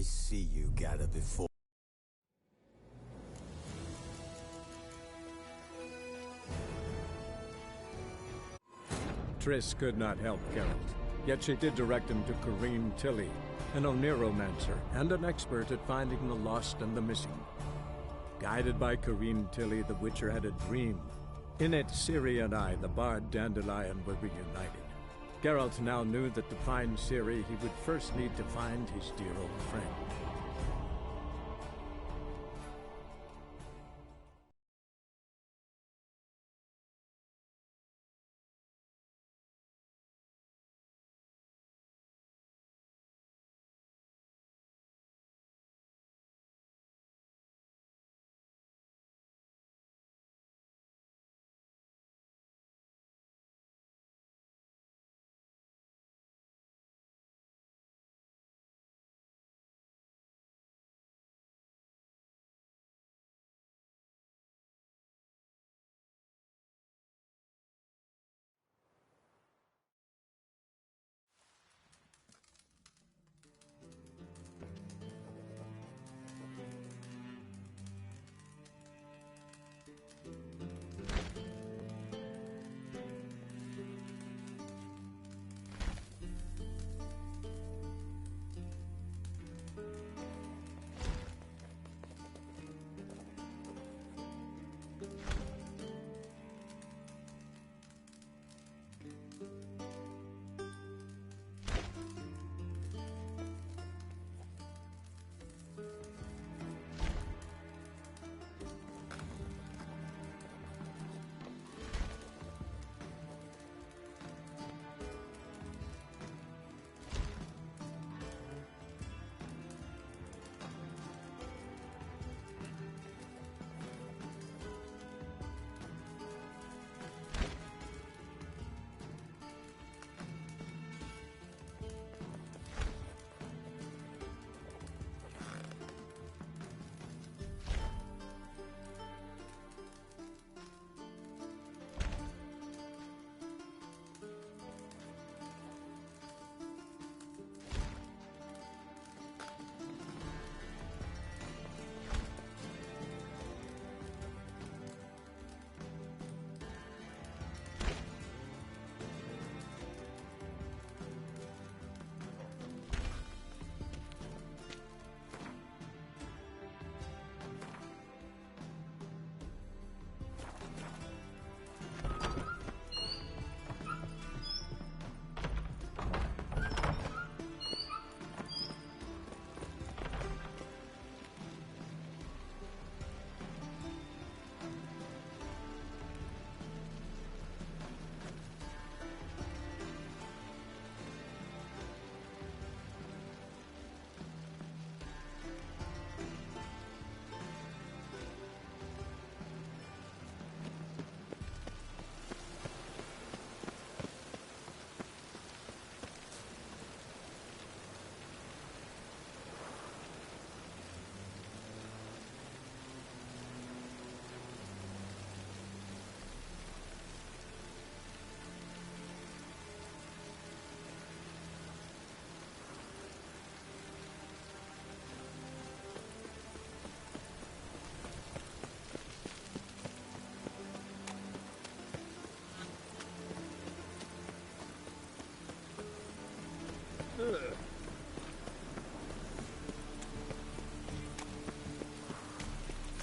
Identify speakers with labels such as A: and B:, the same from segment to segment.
A: see you gather before.
B: Triss could not help Geralt, yet she did direct him to Corrine Tilly, an Oneiromancer and an expert at finding the lost and the missing. Guided by Corrine Tilly, the Witcher had a dream. In it, Ciri and I, the bard Dandelion, were reunited. Geralt now knew that to find Ciri, he would first need to find his dear old friend.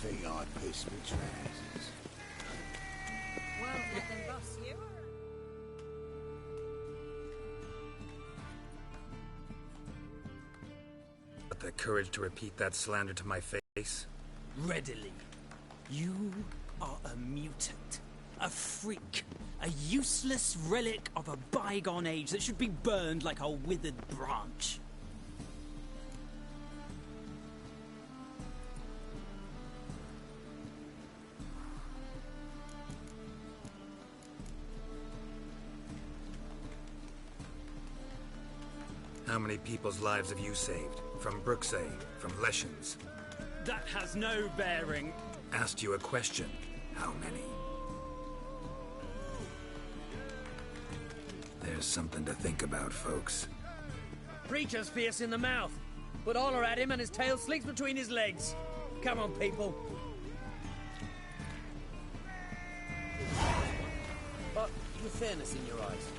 A: Think I piss me trousers.
C: Won't let them boss you.
D: But the courage to repeat that slander to my face?
E: Readily. You are a mutant, a freak, a useless relic of a bygone age that should be burned like a withered branch.
D: How many people's lives have you saved? From Brooksay, from Leshens?
E: That has no bearing.
D: Asked you a question. How many? There's something to think about, folks.
F: Preacher's fierce in the mouth. but holler at him and his tail slinks between his legs. Come on, people. But your fairness in your eyes.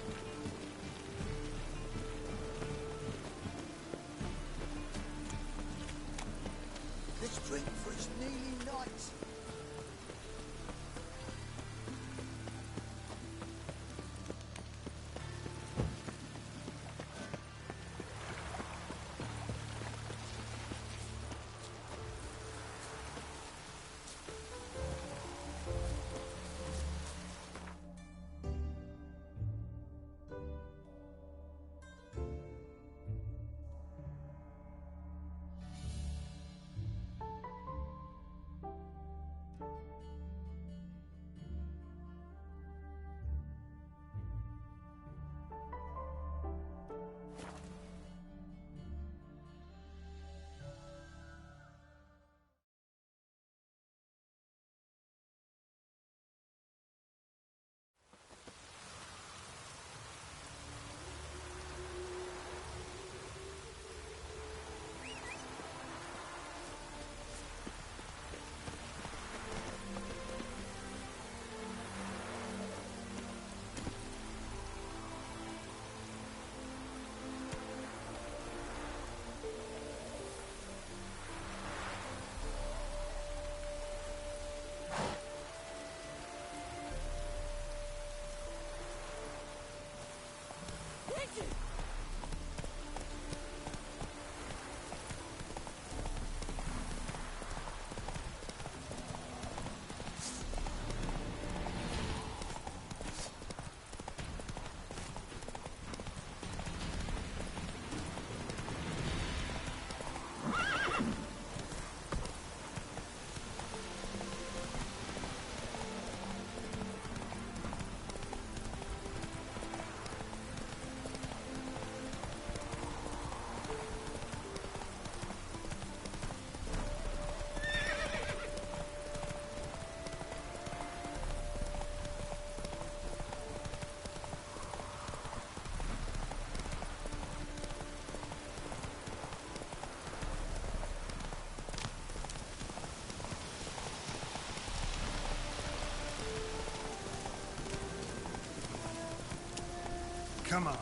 A: Let's drink for his kneeling knights.
D: Come on.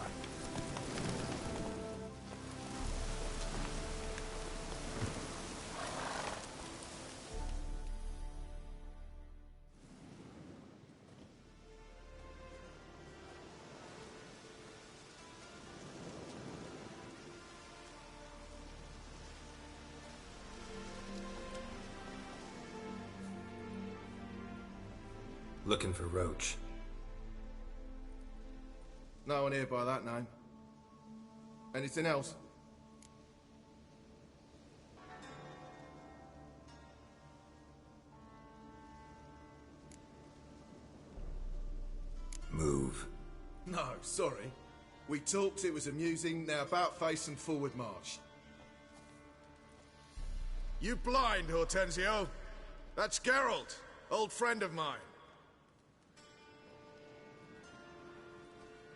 D: Looking for Roach.
G: No one here by that name. Anything else?
D: Move.
G: No, sorry. We talked, it was amusing, now about face and forward march.
H: You blind, Hortensio? That's Geralt, old friend of mine.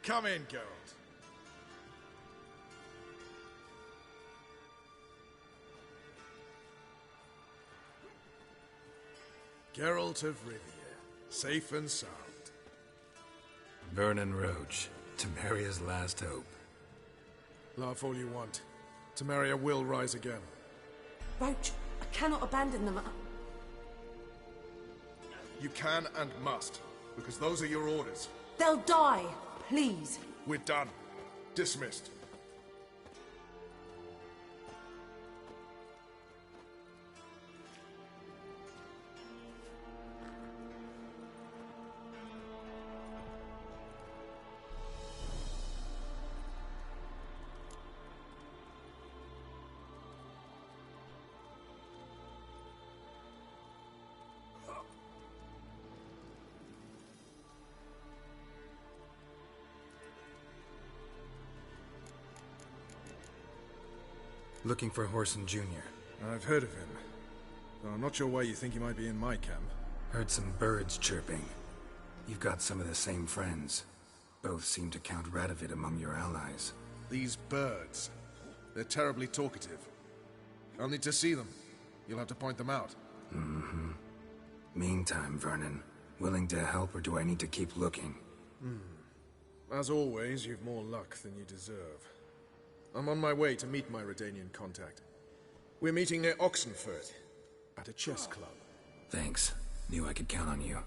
H: Come in, Geralt.
G: Geralt of Rivia, safe and sound.
D: Vernon Roach, Temeria's last hope.
H: Laugh all you want. Temeria will rise again.
I: Roach, I cannot abandon them.
H: You can and must, because those are your orders.
I: They'll die, please.
H: We're done. Dismissed.
D: Looking for Horson Jr.
H: I've heard of him, though I'm not sure why you think he might be in my camp.
D: Heard some birds chirping. You've got some of the same friends. Both seem to count Radovid among your allies.
H: These birds, they're terribly talkative. I'll need to see them. You'll have to point them out.
D: Mm-hmm. Meantime, Vernon, willing to help or do I need to keep looking?
H: As always, you've more luck than you deserve. I'm on my way to meet my Redanian contact. We're meeting near Oxenford, at a chess club.
D: Thanks. Knew I could count on you.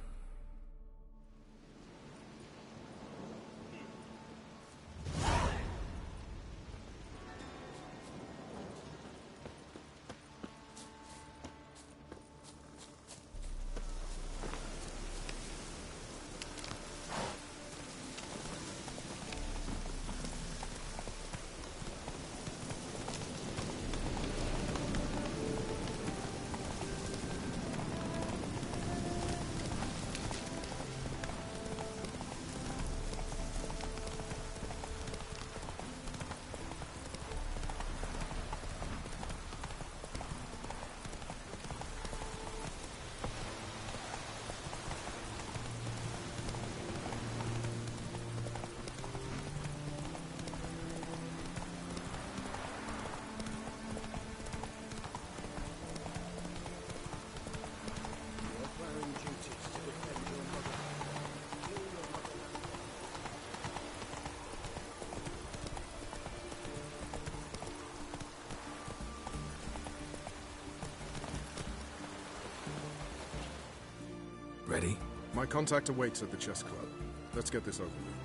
D: Ready?
H: My contact awaits at the chess club. Let's get this over with.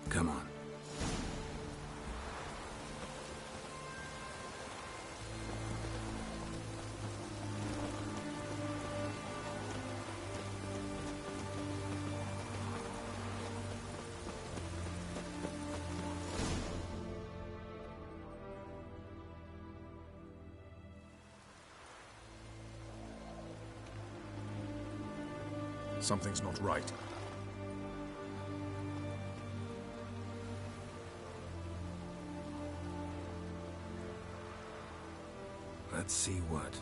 D: Come on.
H: Something's not right.
D: Let's see what.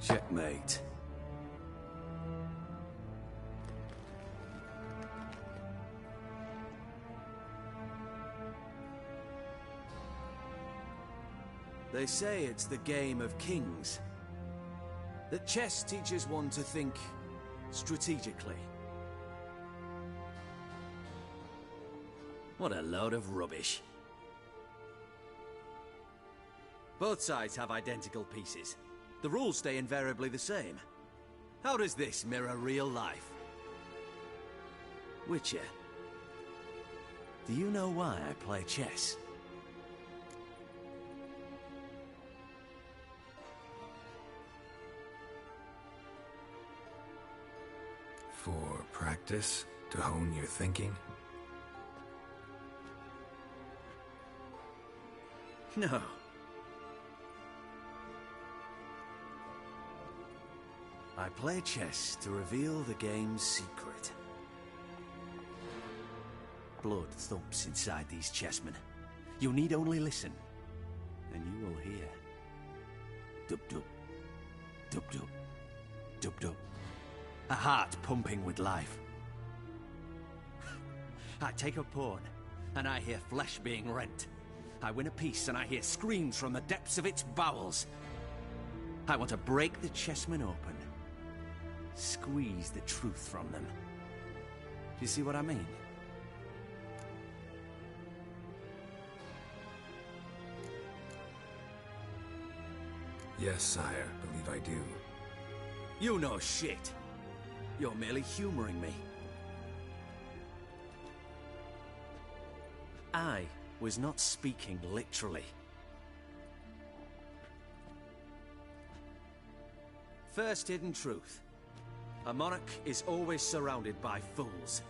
F: Checkmate. They say it's the game of kings. That chess teaches one to think strategically. What a load of rubbish. Both sides have identical pieces. The rules stay invariably the same. How does this mirror real life? Witcher, do you know why I play chess?
D: For practice? To hone your thinking?
F: No. I play chess to reveal the game's secret. Blood thumps inside these chessmen. You need only listen, and you will hear. Dub-dub, dub-dub, dub-dub. A heart pumping with life. I take a pawn, and I hear flesh being rent. I win a piece, and I hear screams from the depths of its bowels. I want to break the chessmen open. Squeeze the truth from them. Do you see what I mean?
D: Yes, sire. Believe I do.
F: You know shit. You're merely humoring me. I was not speaking literally. First hidden truth. A monarch is always surrounded by fools.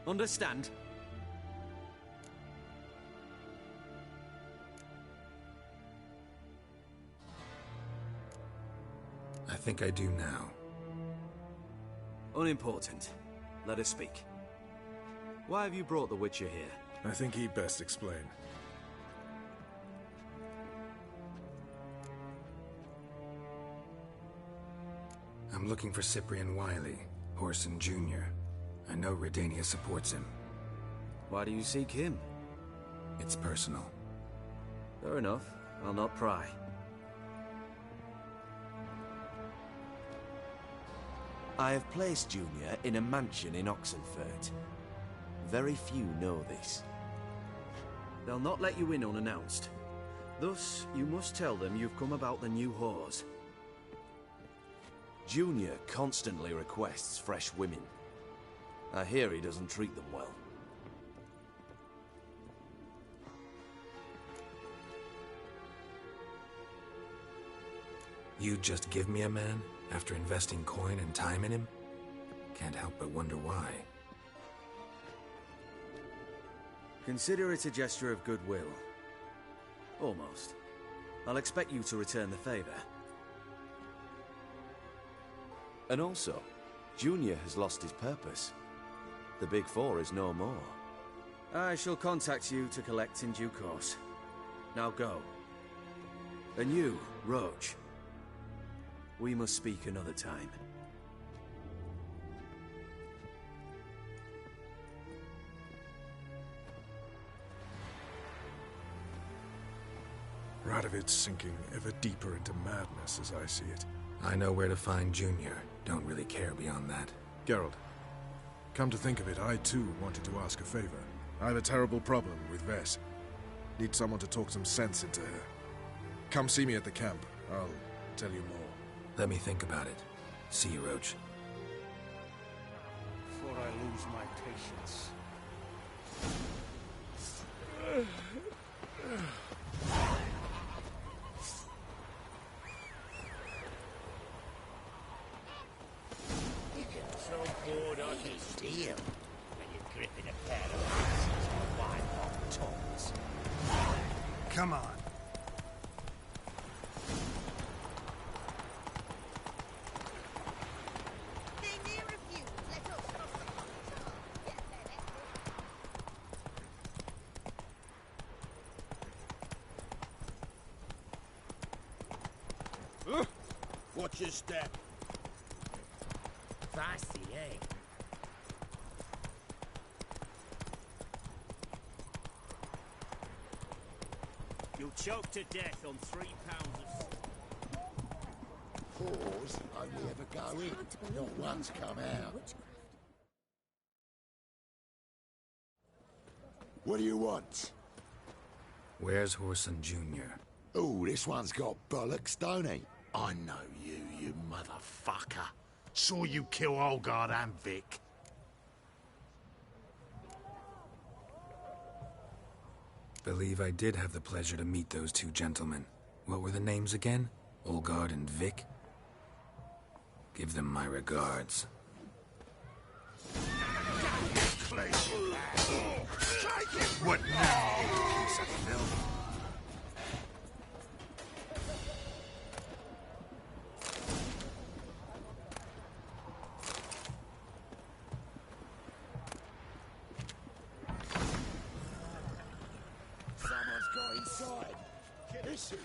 F: Understand?
D: I think I do now.
F: Unimportant. Let us speak. Why have you brought the Witcher here?
H: I think he'd best explain.
D: I'm looking for Cyprian Wiley, Horson Jr. I know Redania supports him.
F: Why do you seek him?
D: It's personal.
F: Fair enough. I'll not pry. I have placed Junior in a mansion in Oxenfurt. Very few know this. They'll not let you in unannounced. Thus, you must tell them you've come about the new whores. Junior constantly requests fresh women. I hear he doesn't treat them well.
D: You just give me a man, after investing coin and time in him? Can't help but wonder why.
F: Consider it a gesture of goodwill. Almost. I'll expect you to return the favor. And also, Junior has lost his purpose. The Ps4 is no more. I shall contact you to collect in due course. Now go. And you, Roach. We must speak another time.
H: Radovid's sinking ever deeper into madness as I see it.
D: I know where to find Junior. Don't really care beyond that.
H: Geralt, come to think of it, I too wanted to ask a favor. I have a terrible problem with Vess. Need someone to talk some sense into her. Come see me at the camp. I'll tell you more.
D: Let me think about it. See you, Roach.
A: Before I lose my patience. You get so bored on his deal when you're gripping a pair of asses with wide-hot tongues. Come on. Watch your step. Feisty, eh? You'll choke to death on 3 pounds of... Whores only ever go in, not once come out. What do you want?
D: Where's Horson Jr.?
A: Oh, this one's got bollocks, don't he? I know you, you motherfucker. Saw you kill Olgard and Vic.
D: Believe I did have the pleasure to meet those two gentlemen. What were the names again? Olgard and Vic? Give them my regards.
A: What now, you piece of filth? Someone's got inside. Is he?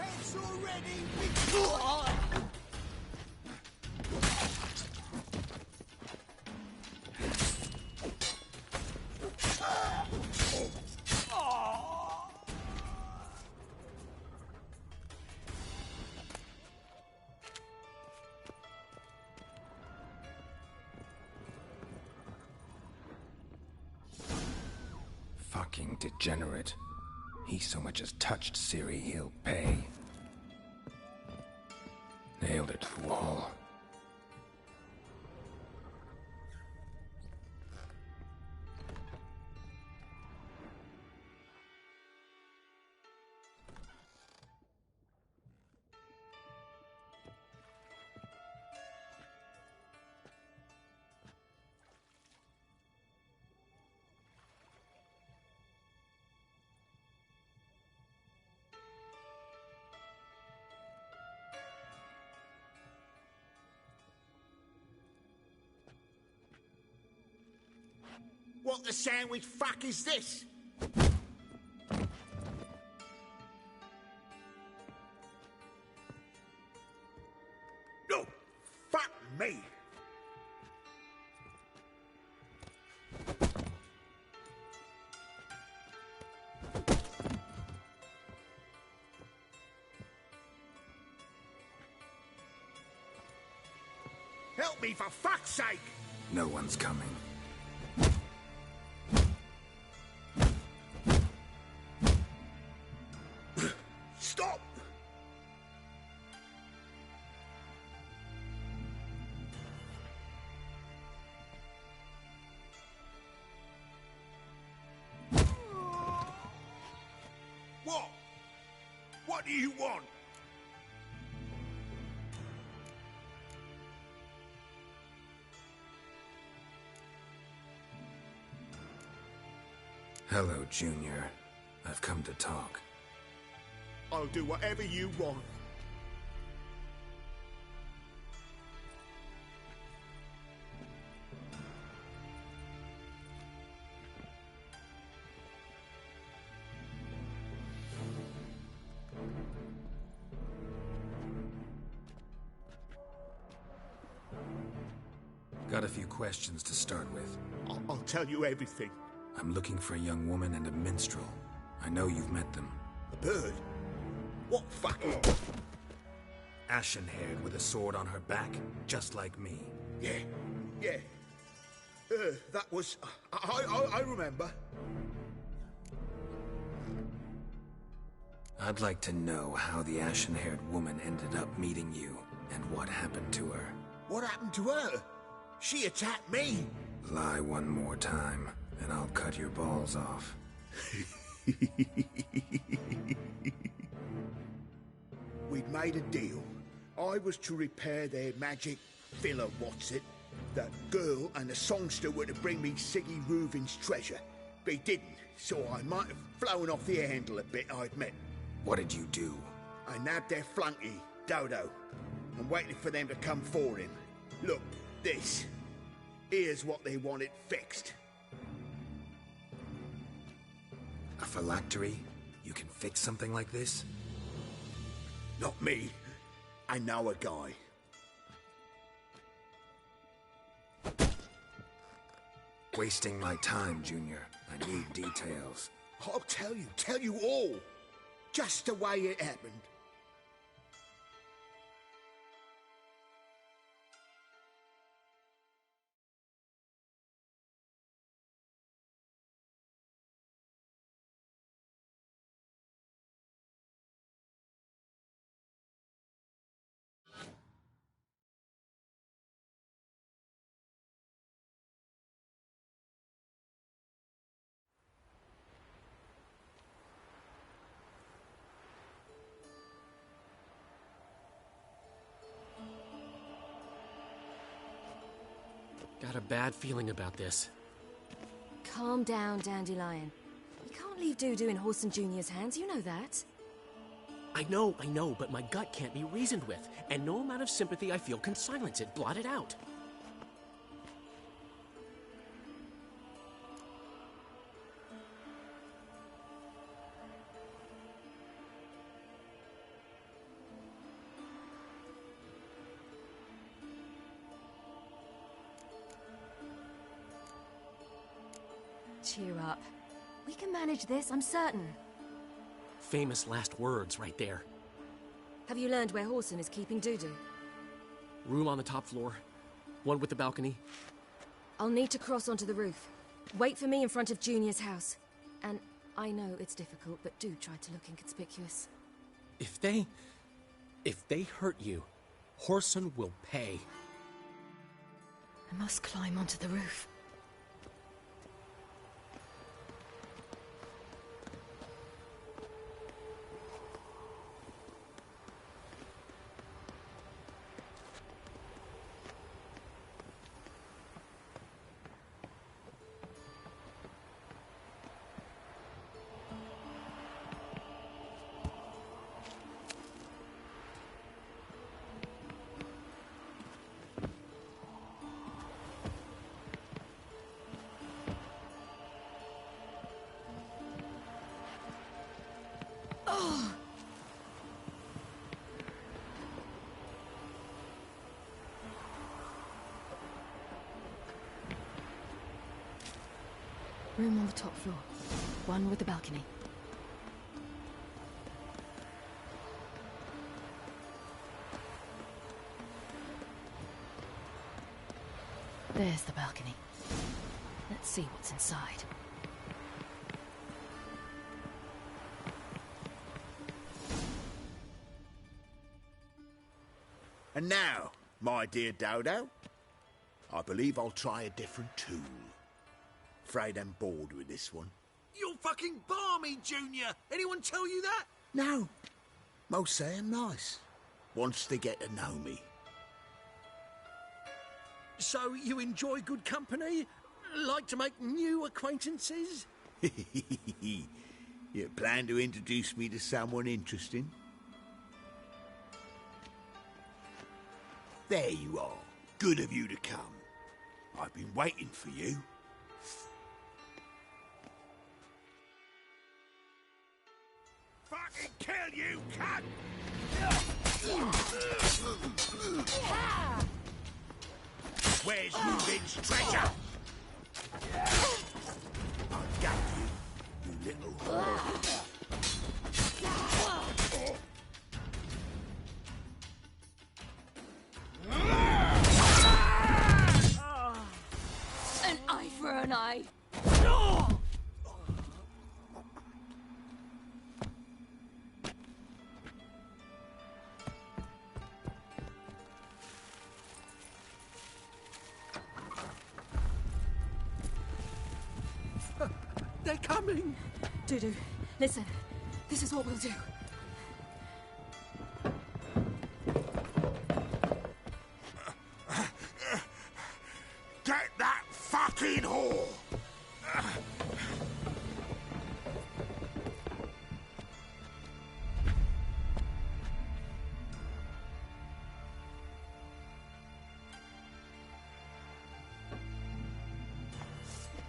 A: Pants already!
D: Fucking degenerate. He so much as touched Ciri, he'll pay. Nailed it to the wall.
A: What the sandwich fuck is this? No! Fuck me! Help me for fuck's sake!
D: No one's coming.
A: Stop! What? What do you want?
D: Hello, Junior. I've come to talk.
A: I'll do whatever you want.
D: Got a few questions to start with.
A: I'll tell you everything.
D: I'm looking for a young woman and a minstrel. I know you've met them.
A: A bird? What fucking...
D: Ashen-haired with a sword on her back, just like me.
A: Yeah. That was... I remember.
D: I'd like to know how the ashen-haired woman ended up meeting you, and what happened to her.
A: What happened to her? She attacked me.
D: Lie one more time, and I'll cut your balls off.
A: We'd made a deal. I was to repair their magic villa, That girl and the songster were to bring me Siggy Reuven's treasure. They didn't, so I might have flown off the handle a bit, I admit.
D: What did you do?
A: I nabbed their flunky, Dodo, and waited for them to come for him. Look, this. Here's what they wanted fixed.
D: A phylactery? You can fix something like this?
A: Not me. I know a guy.
D: Wasting my time, Junior. I need details.
A: I'll tell you all. Just the way it happened.
J: Got a bad feeling about this.
K: Calm down, Dandelion. You can't leave Dudu in Horson Jr.'s hands, you know that.
J: I know, but my gut can't be reasoned with, and no amount of sympathy I feel can silence it, blot it out.
K: cheer up. We can manage this, I'm certain.
J: Famous last words right there.
K: Have you learned where Horson is keeping Dudu?
J: Room on the top floor. One with the balcony.
K: I'll need to cross onto the roof. Wait for me in front of Junior's house. And I know it's difficult, but do try to look inconspicuous.
J: If they hurt you, Horson will pay.
K: I must climb onto the roof. Room on the top floor. One with the balcony. There's the balcony. Let's see what's inside.
A: And now, my dear Dodo, I believe I'll try a different tool. Afraid I'm bored with this one.
F: You're fucking balmy, Junior! Anyone tell you that?
A: No. Most say I'm nice. Wants to get to know me.
F: So you enjoy good company? Like to make new acquaintances?
A: You plan to introduce me to someone interesting? There you are. Good of you to come. I've been waiting for you. Fucking kill you, cunt! Where's Reuben's treasure? I'll gut you, you little whore.
K: An eye for an eye.
F: They're coming!
K: Dudu, listen. This is what we'll do.
A: Get that fucking whore!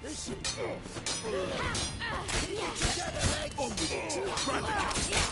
F: Listen!
A: On with it! Grab it!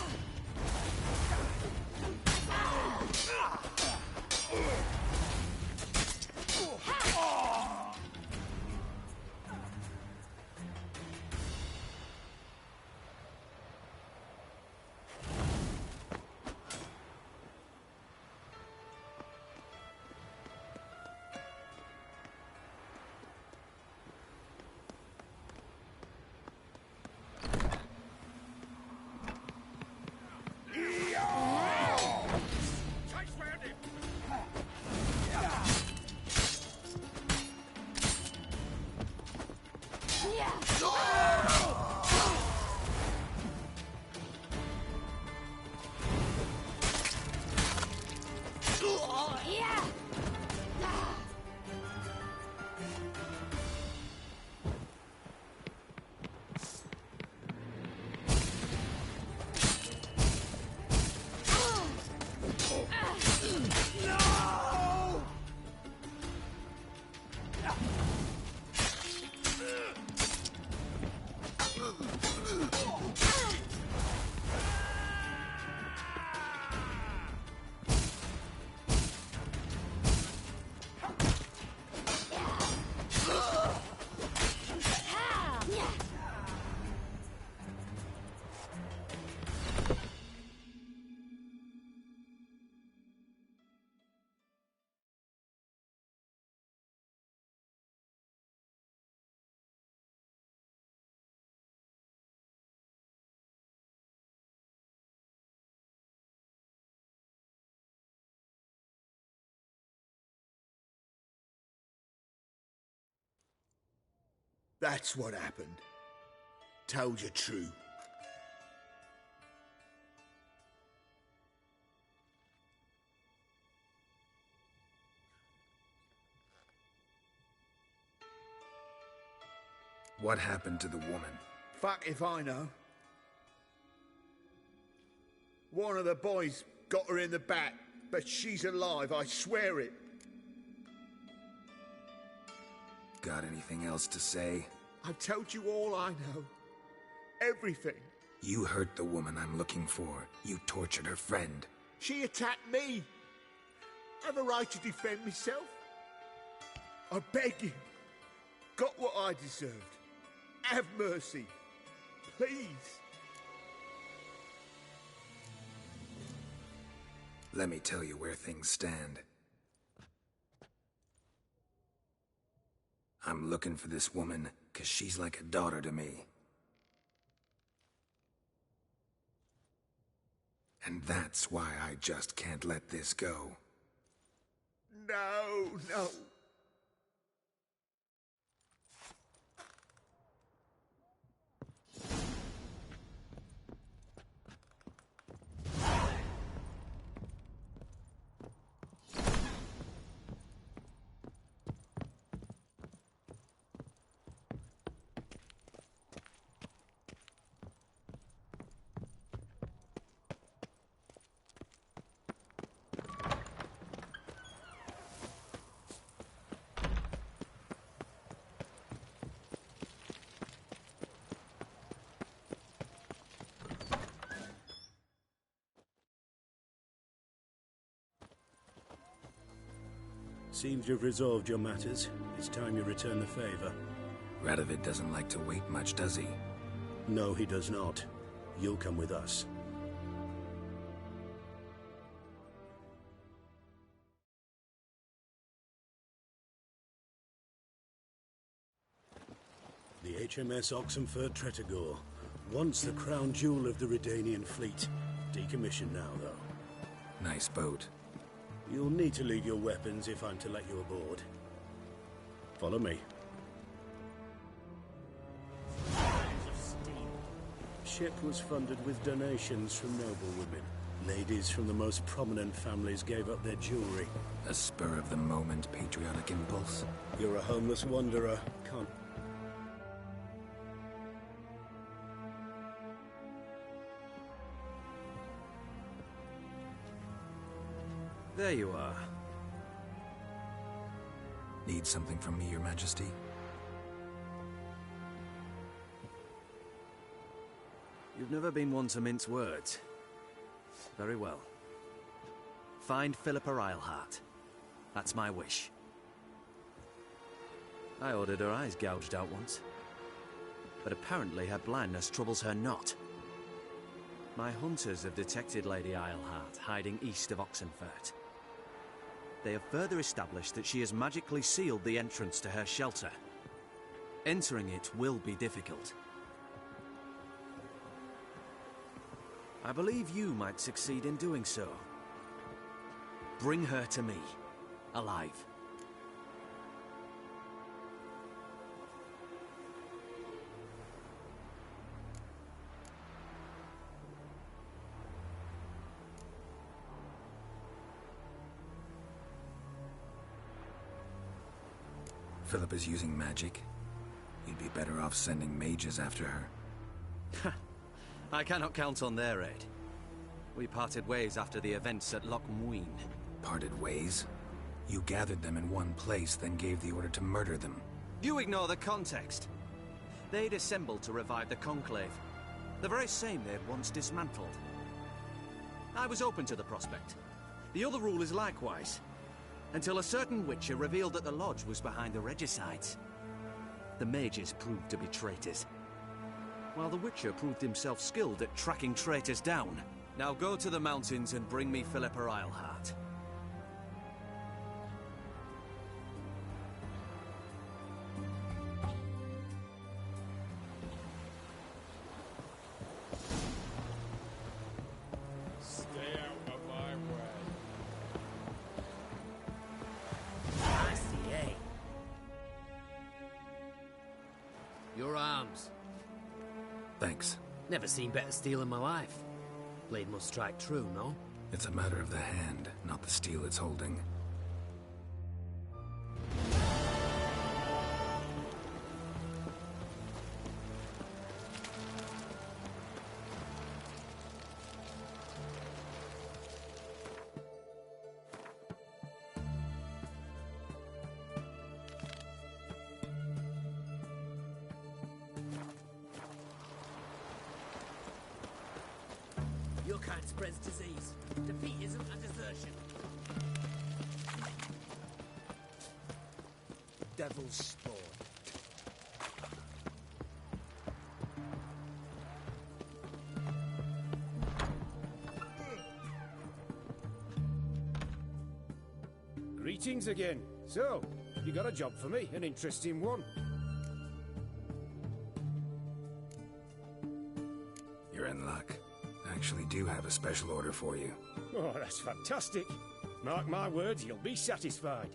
A: That's what happened. Told you true.
D: What happened to the woman?
A: Fuck if I know. One of the boys got her in the back, but she's alive, I swear it.
D: Got anything else to say?
A: I've told you all I know. Everything.
D: You hurt the woman I'm looking for. You tortured her friend.
A: She attacked me. I have a right to defend myself. I beg you. Got what I deserved. Have mercy. Please.
D: Let me tell you where things stand. I'm looking for this woman, 'cause she's like a daughter to me. And that's why I just can't let this go.
A: No, no.
L: Seems you've resolved your matters. It's time you return the favor.
D: Radovid doesn't like to wait much, does he?
L: No, he does not. You'll come with us. The HMS Oxenford Tretogor, once the crown jewel of the Redanian fleet. Decommissioned now, though.
D: Nice boat.
L: You'll need to leave your weapons if I'm to let you aboard. Follow me. Ship was funded with donations from noblewomen. Ladies from the most prominent families gave up their jewelry.
D: A spur-of-the-moment patriotic impulse?
L: You're a homeless wanderer. Can't...
F: There you are.
D: Need something from me, Your Majesty?
F: You've never been one to mince words. Very well. Find Philippa Eilhart. That's my wish. I ordered her eyes gouged out once. But apparently her blindness troubles her not. My hunters have detected Lady Eilhart hiding east of Oxenfurt. They have further established that she has magically sealed the entrance to her shelter. Entering it will be difficult. I believe you might succeed in doing so. Bring her to me, alive.
D: Philip is using magic. You'd be better off sending mages after her.
F: I cannot count on their aid. We parted ways after the events at Loch Muin.
D: Parted ways? You gathered them in one place, then gave the order to murder them.
F: You ignore the context. They'd assembled to revive the Conclave. The very same they'd once dismantled. I was open to the prospect. The other rule is likewise. Until a certain Witcher revealed that the Lodge was behind the regicides. The mages proved to be traitors, while the Witcher proved himself skilled at tracking traitors down. Now go to the mountains and bring me Philippa Eilhart.
M: Stay out of my way.
J: I see, eh?
D: Thanks.
J: Never seen better steel in my life. Blade must strike true, no?
D: It's a matter of the hand, not the steel it's holding.
J: Your kind spreads disease. Defeat isn't a desertion.
A: Devil's spawn.
N: Greetings again. So, you got a job for me, an interesting one.
D: You're in luck. I actually do have a special order for you.
N: Oh, that's fantastic. Mark my words, you'll be satisfied.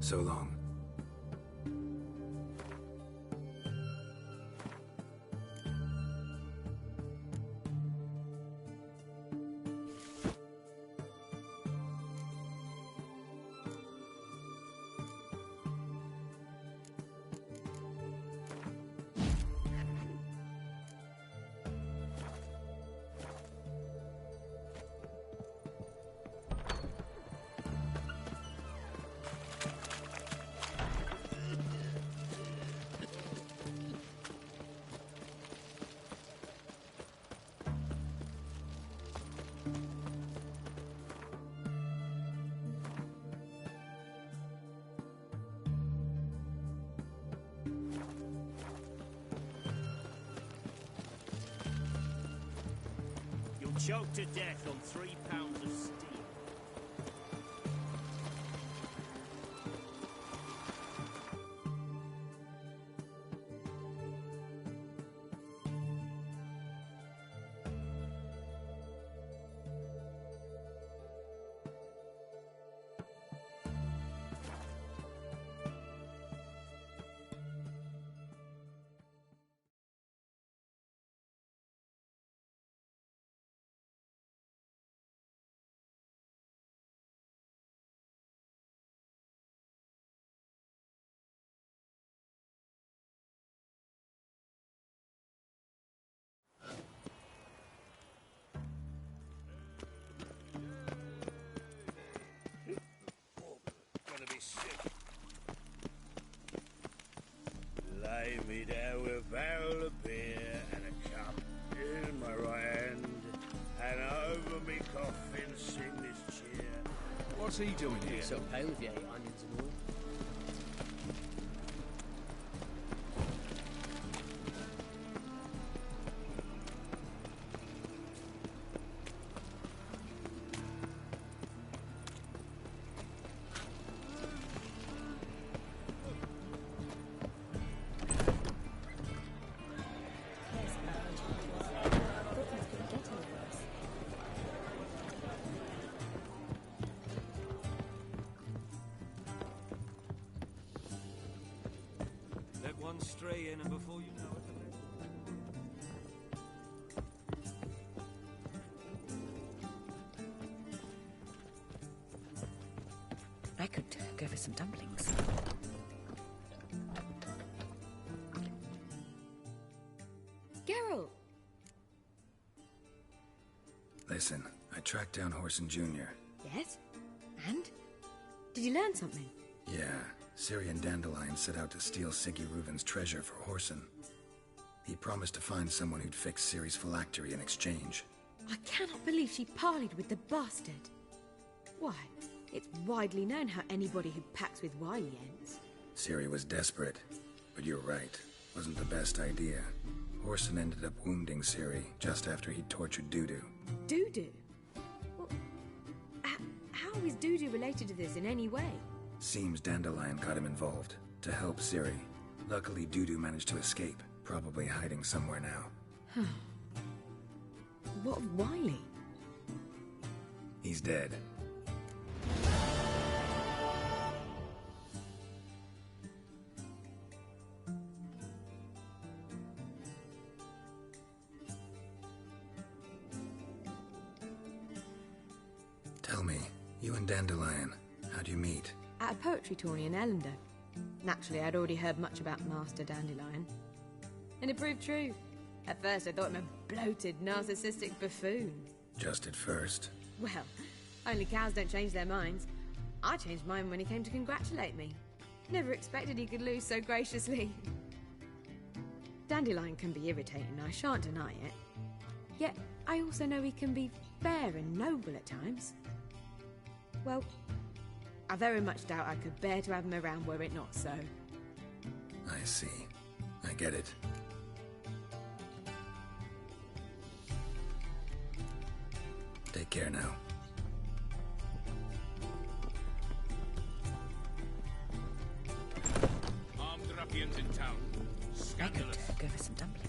D: So long.
O: Choked to death on 3 pounds of steel. Lay me down with a barrel of beer and a cup in my right hand, and over me coffin sing this cheer.
F: What's he doing here?
J: So pale if you ate onions and oil.
P: Stray in, and before you know it, I could go for some dumplings.
K: Geralt!
D: Listen, I tracked down Horson Jr.
K: Yes? And? Did you learn something?
D: Yeah, Ciri and Dandelion set out to steal Siggy Reuven's treasure for Horson. He promised to find someone who'd fix Ciri's phylactery in exchange.
K: I cannot believe she parleyed with the bastard. Why, it's widely known how anybody who packs with wily ends.
D: Ciri was desperate, but you're right. Wasn't the best idea. Horson ended up wounding Ciri just after he'd tortured Dudu.
K: Dudu? Well, how is Dudu related to this in any way?
D: Seems Dandelion got him involved, to help Ciri. Luckily, Dudu managed to escape, probably hiding somewhere now.
K: What of Wily?
D: He's dead. Tell me, you and Dandelion, how'd you meet?
K: At a poetry tourney in Ellender. Naturally, I'd already heard much about Master Dandelion. And it proved true. At first, I thought him a bloated, narcissistic buffoon.
D: Just at first.
K: Well, only cows don't change their minds. I changed mine when he came to congratulate me. Never expected he could lose so graciously. Dandelion can be irritating, I shan't deny it. Yet, I also know he can be fair and noble at times. Well, I very much doubt I could bear to have him around were it not so.
D: I see. I get it. Take care now.
O: Armed ruffians in town. Scandalous.
P: I could go for some dumplings.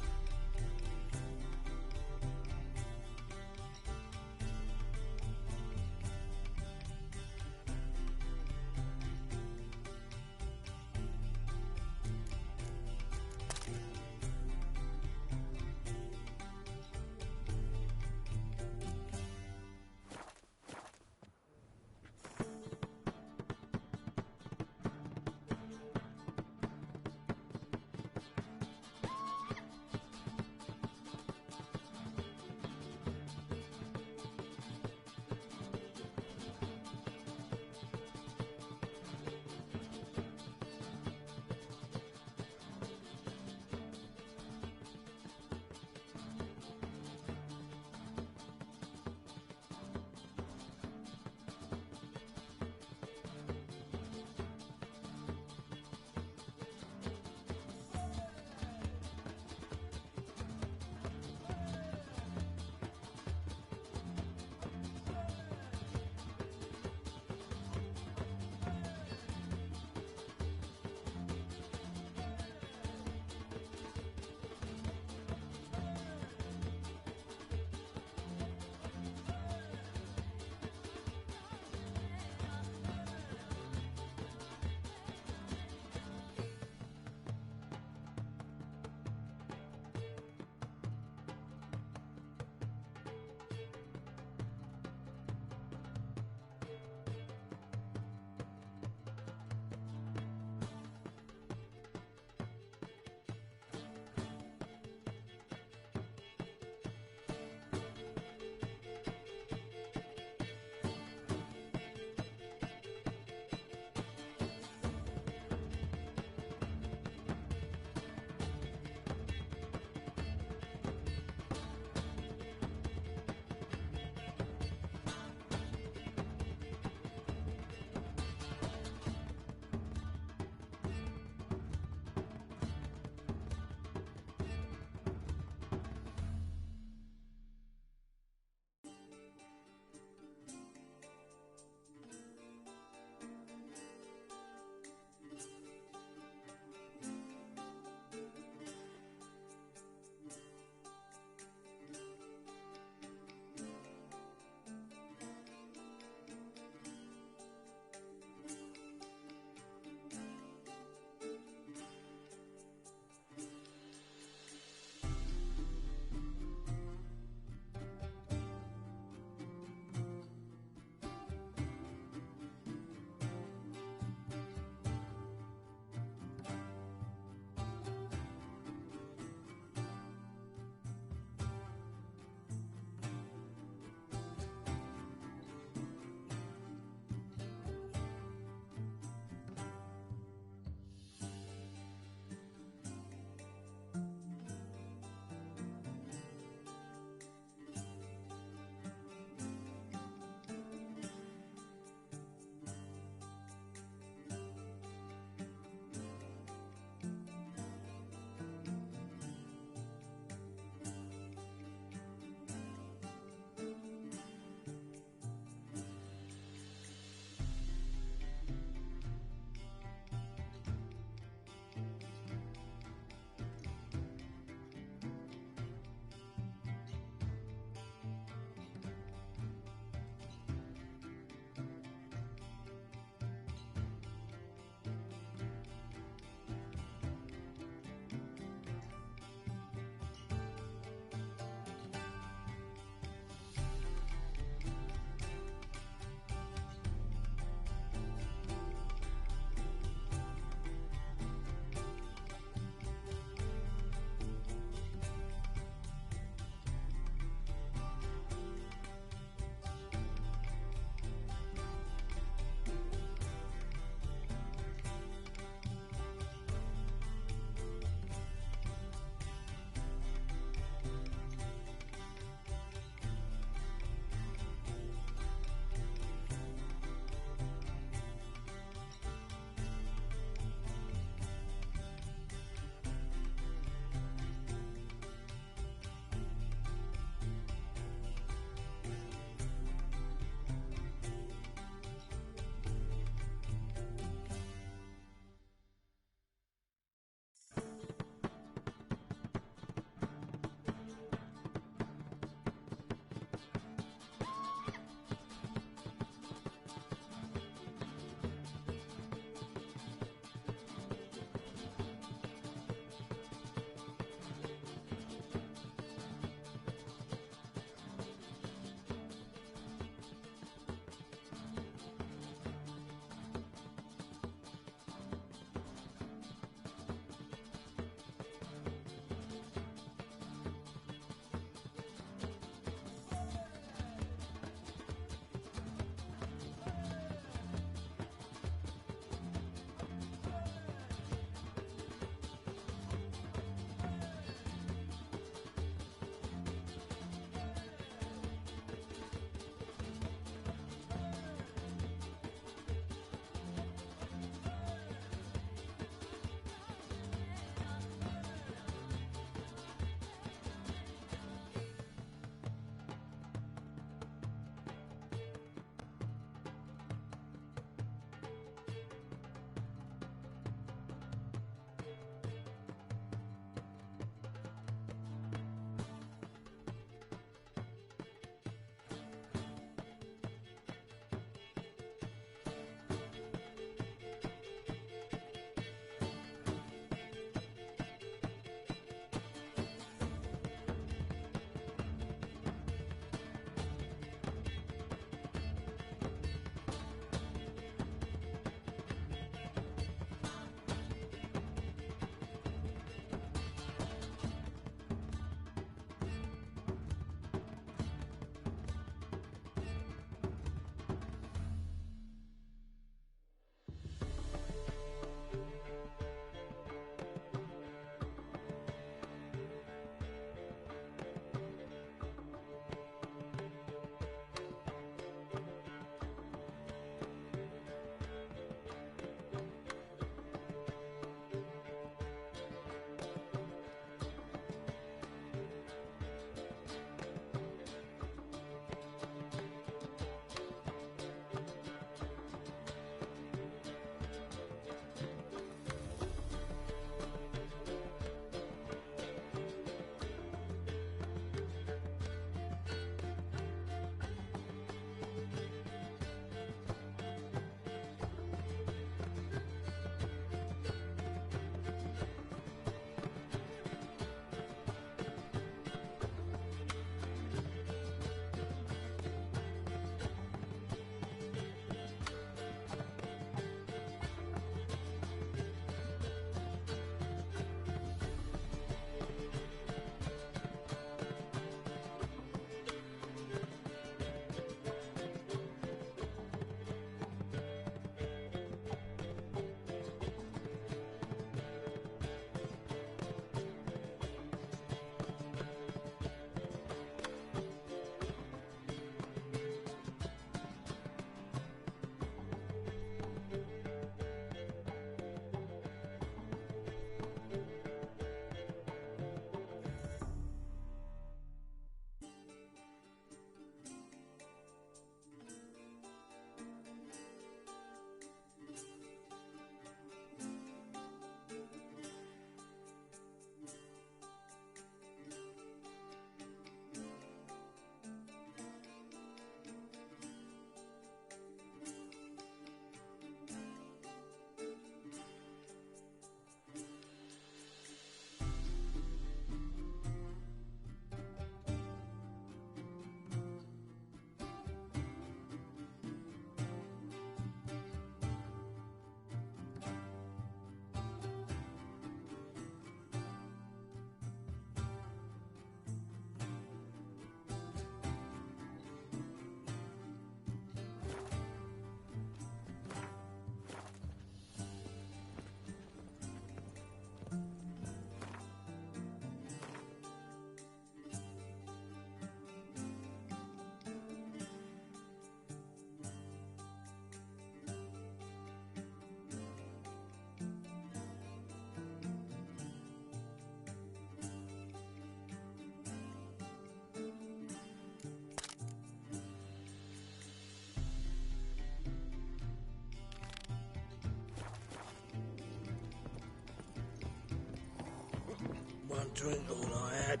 L: drink all I had.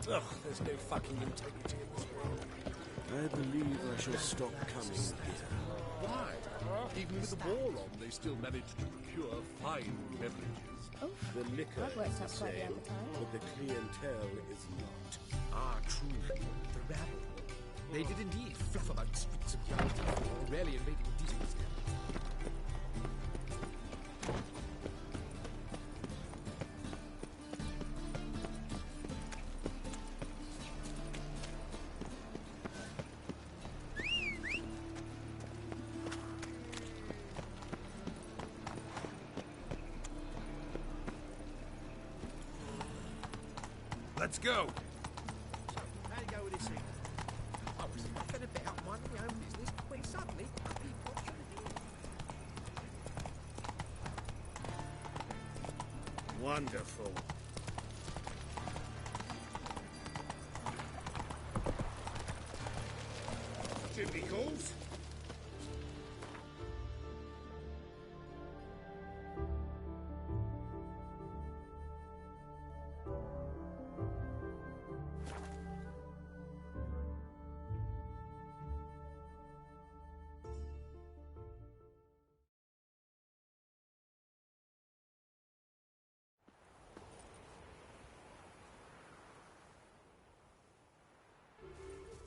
L: Ugh, there's no fucking integrity in this world. I believe I shall stop coming here.
Q: Why? Even with the war on, they still managed to procure fine beverages.
K: Oh,
L: The liquor
K: that works out
L: is
K: quite the
L: sale,
K: appetite.
L: but the clientele is not.
Q: Ah, true. The rabble. They did indeed fluff about streets of Yalta, rarely invading details. Let's go!
N: How you go with this thing? I was thinking about minding my own business when suddenly he popped your head.
L: Wonderful.
N: Chimney calls.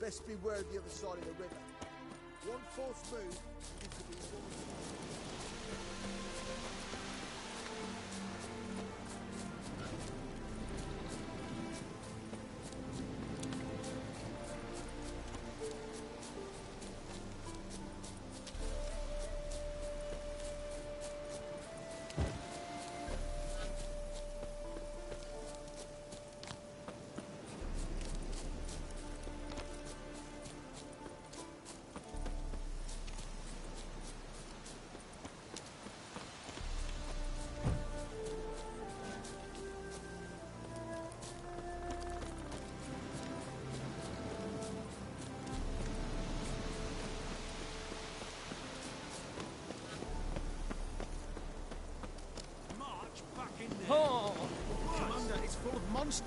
R: Best beware of the other side of the river. One false move, you could be
N: Oh! Commander, it's full of monsters.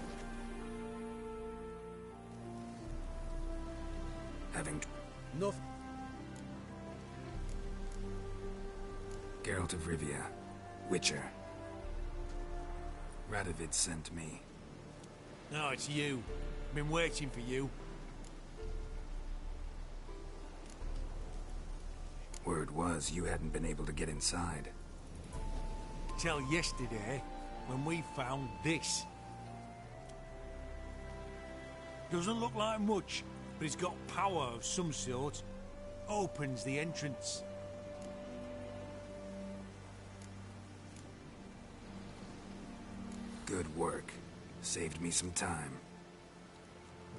D: Having
N: Nothing.
D: Geralt of Rivia, Witcher. Radovid sent me.
S: No, it's you. Been waiting for you.
D: Word was you hadn't been able to get inside.
S: Till yesterday, when we found this. Doesn't look like much, but it's got power of some sort. Opens the entrance.
D: Good work. Saved me some time.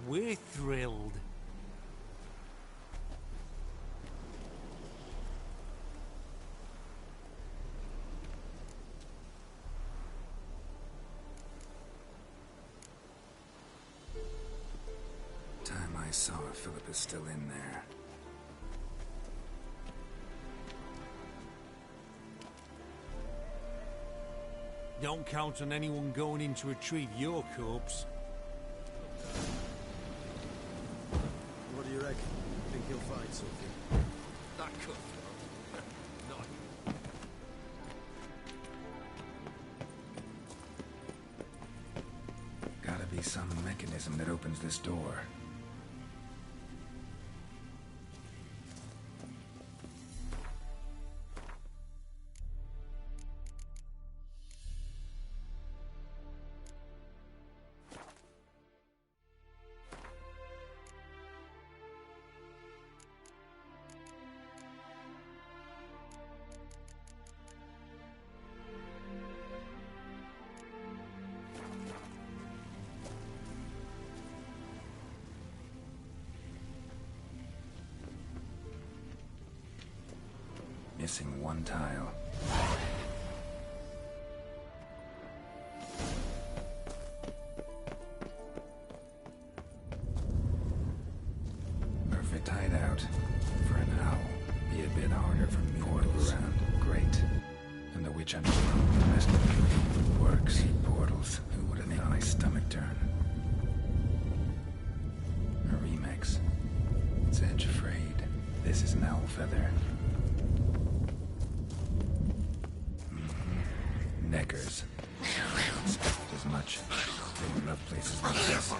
S: We're thrilled.
D: Time I saw Philip is still in there.
S: Don't count on anyone going in to retrieve your corpse.
N: What do you reckon? Think he'll find something?
Q: That could. Not.
D: Gotta be some mechanism that opens this door. Missing one tile. Perfect hideout for an owl. Be a bit harder for me. Portals around. Great. And the witch underground domestic works. Portals. Who would have my stomach turn. A remix. It's Edge Frayed. This is an owl feather. Neckers. Expected as much. They love places like this.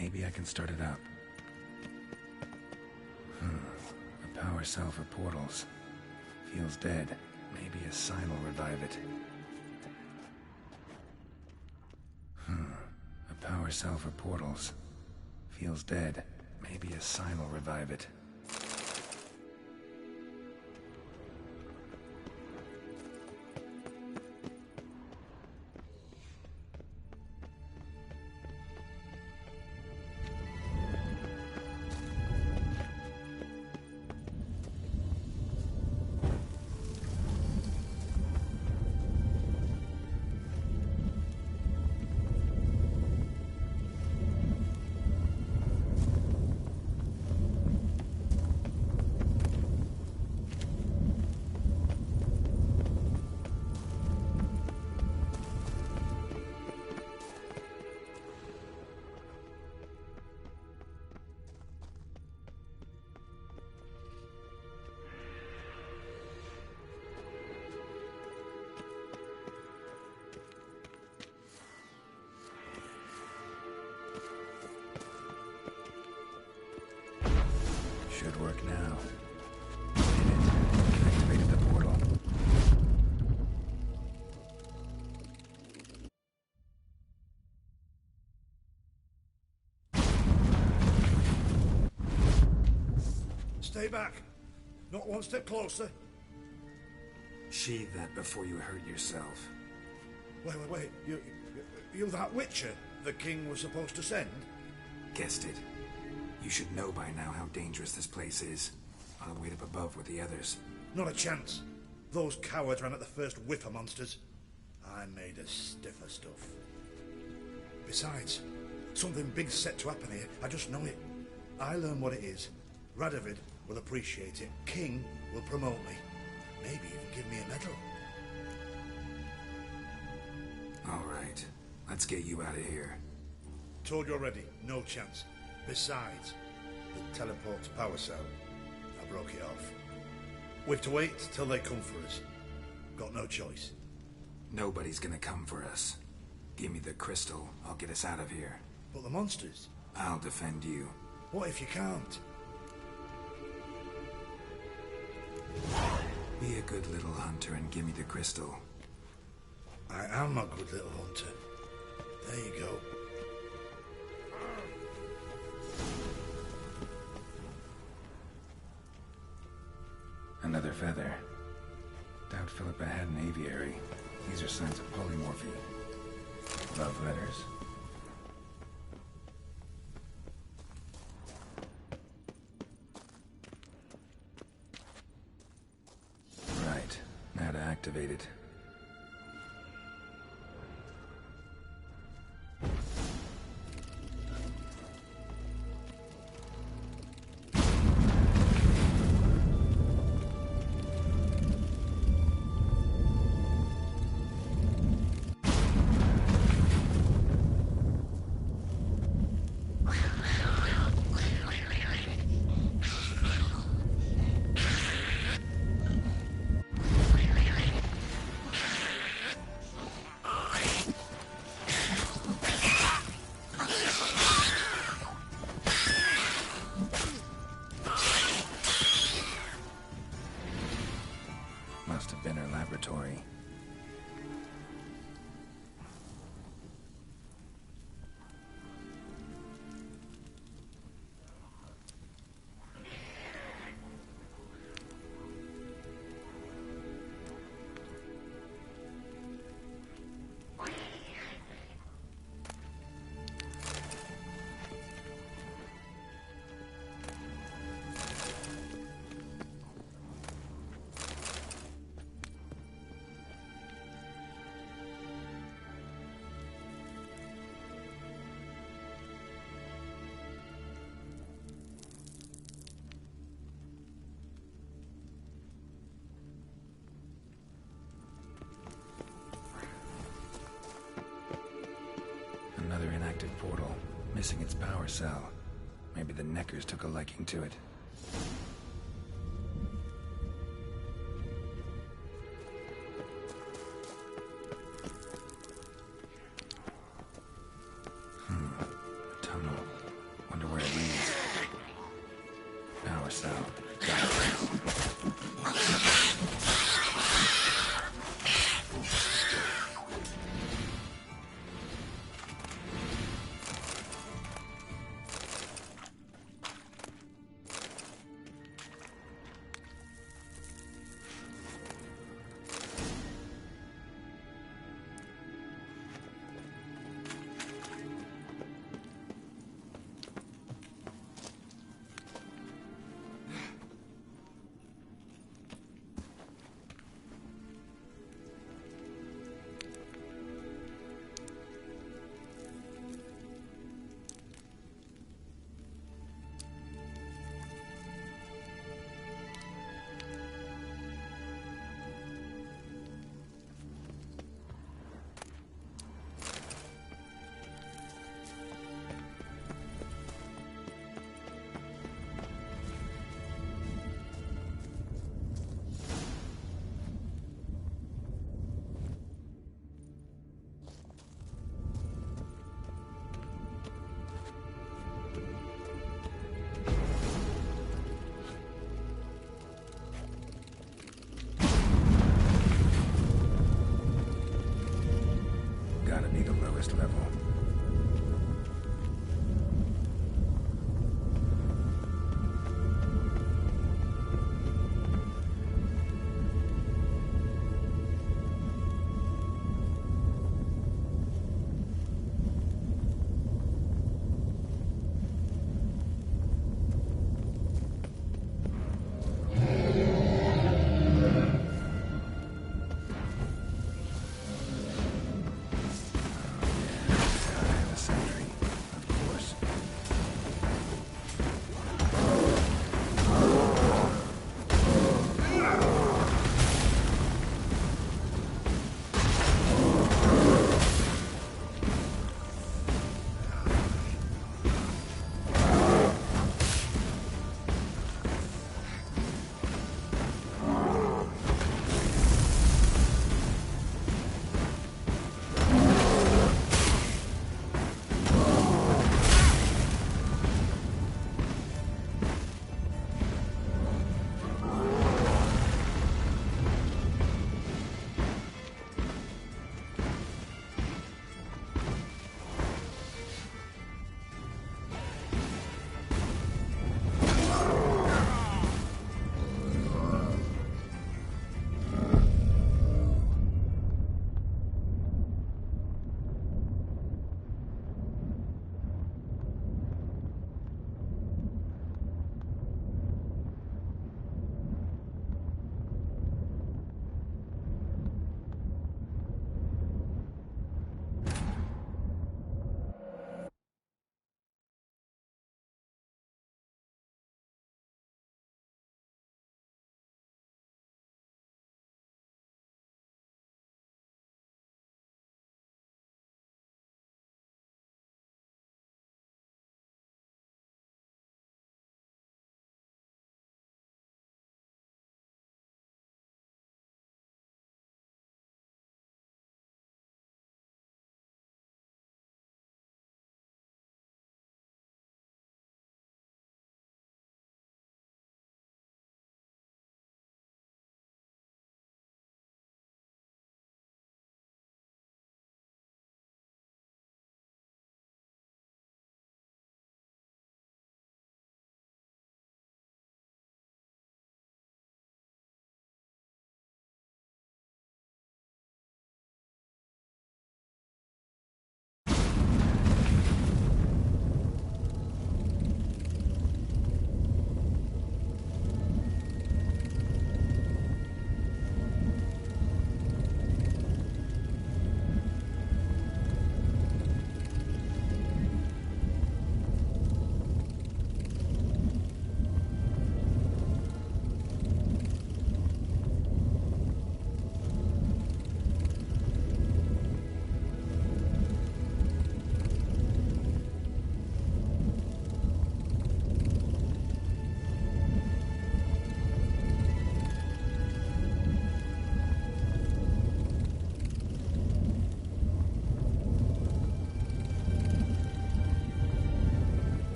D: Maybe I can start it up. A power cell for portals. Feels dead. Maybe a sign will revive it. A power cell for portals. Feels dead. Maybe a sign will revive it. Should work now. Activated the portal.
T: Stay back. Not one step closer.
D: Sheathe that before you hurt yourself.
T: Wait. You that Witcher the king was supposed to send?
D: Guessed it. You should know by now how dangerous this place is. I'll wait up above with the others.
T: Not a chance. Those cowards ran at the first whiff of monsters. I made a stiffer stuff. Besides, something big's set to happen here. I just know it. I learn what it is. Radovid will appreciate it. King will promote me. Maybe even give me a medal.
D: All right. Let's get you out of here.
T: Told you already. No chance. Besides, the teleport power cell, I broke it off. We have to wait till they come for us. Got no choice.
D: Nobody's gonna come for us. Give me the crystal, I'll get us out of here.
T: But the monsters?
D: I'll defend you.
T: What if you can't?
D: Be a good little hunter and give me the crystal.
T: I am a good little hunter. There you go.
D: Another feather. Doubt Philippa had an aviary. These are signs of polymorphy. Love letters. Right. Now to activate it. Must have been her laboratory. missing its power cell. Maybe the Neckers took a liking to it. A tunnel. Wonder where it leads. Power cell. Got it. Gotta be the lowest level.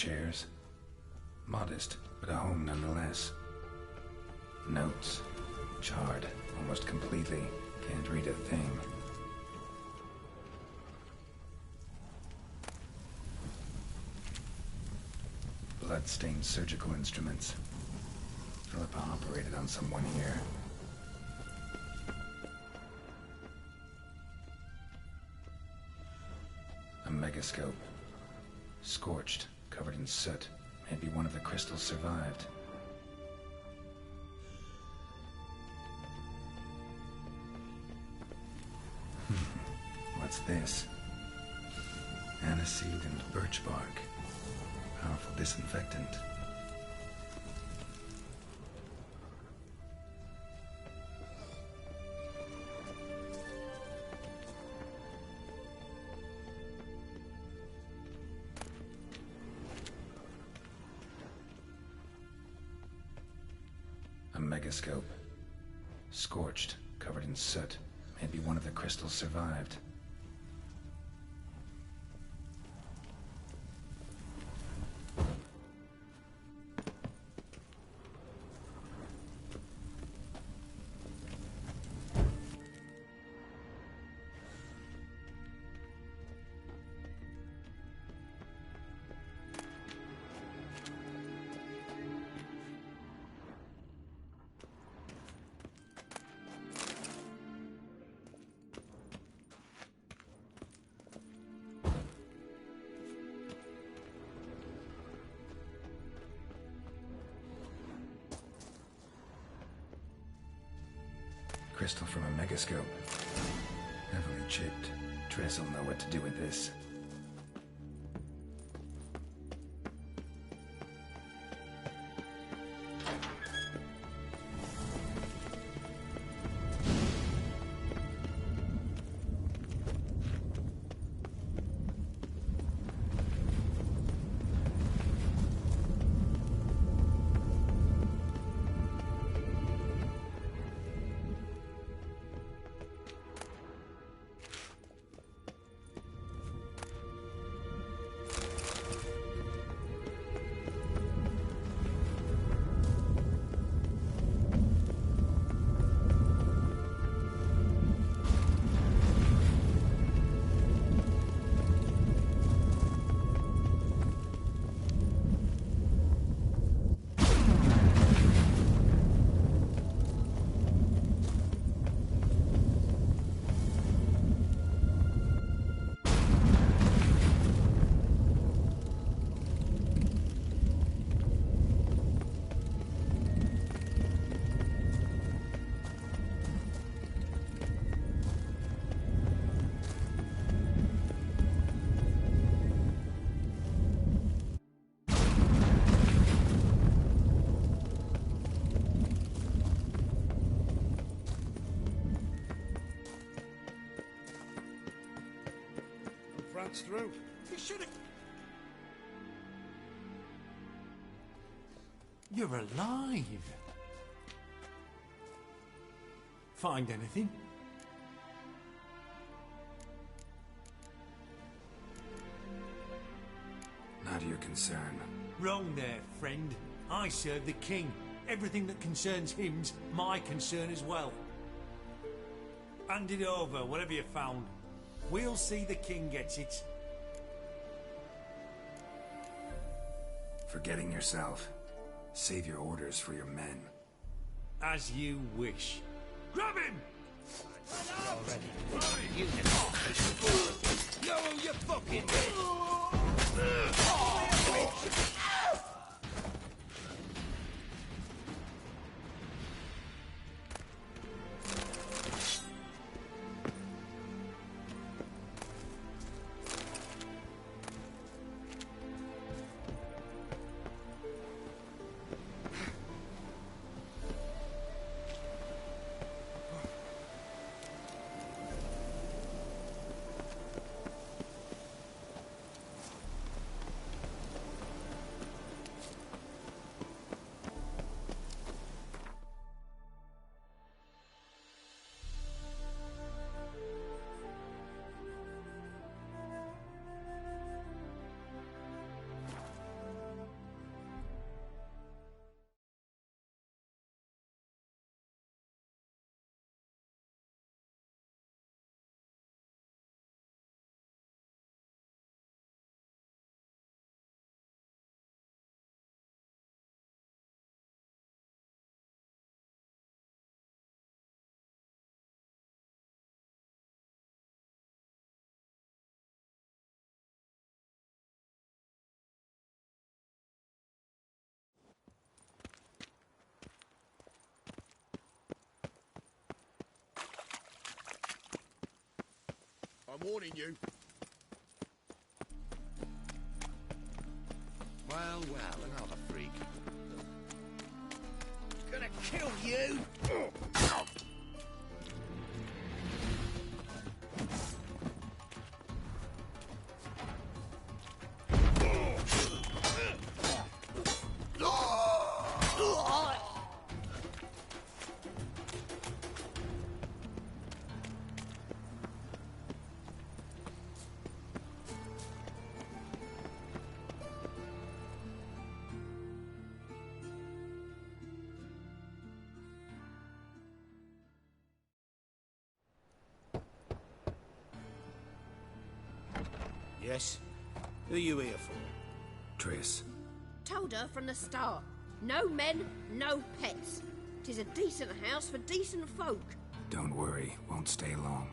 D: chairs. Modest, but a home nonetheless. Notes. Charred, almost completely. Can't read a thing. Blood-stained surgical instruments. Philippa operated on someone here. A megascope. Scorched, covered in soot. Maybe one of the crystals survived. What's this? Aniseed and birch bark. Powerful disinfectant. A megascope. Scorched, covered in soot. Maybe one of the crystals survived. Crystal from a megascope. Heavily chipped. Triss will know what to do with this.
T: France through.
S: You should have... You're alive. Find anything?
D: Not your concern.
S: Wrong there, friend. I serve the king. Everything that concerns him's my concern as well. Hand it over, whatever you found. We'll see the king gets it.
D: Forgetting yourself. Save your orders for your men.
S: As you wish. Grab him!
N: You know you fucking
A: I'm warning you.
F: Well, another freak. Gonna kill you!
N: Yes? Who are you here for?
D: Triss.
U: Told her from the start. No men, no pets. 'Tis a decent house for decent folk.
D: Don't worry, won't stay long.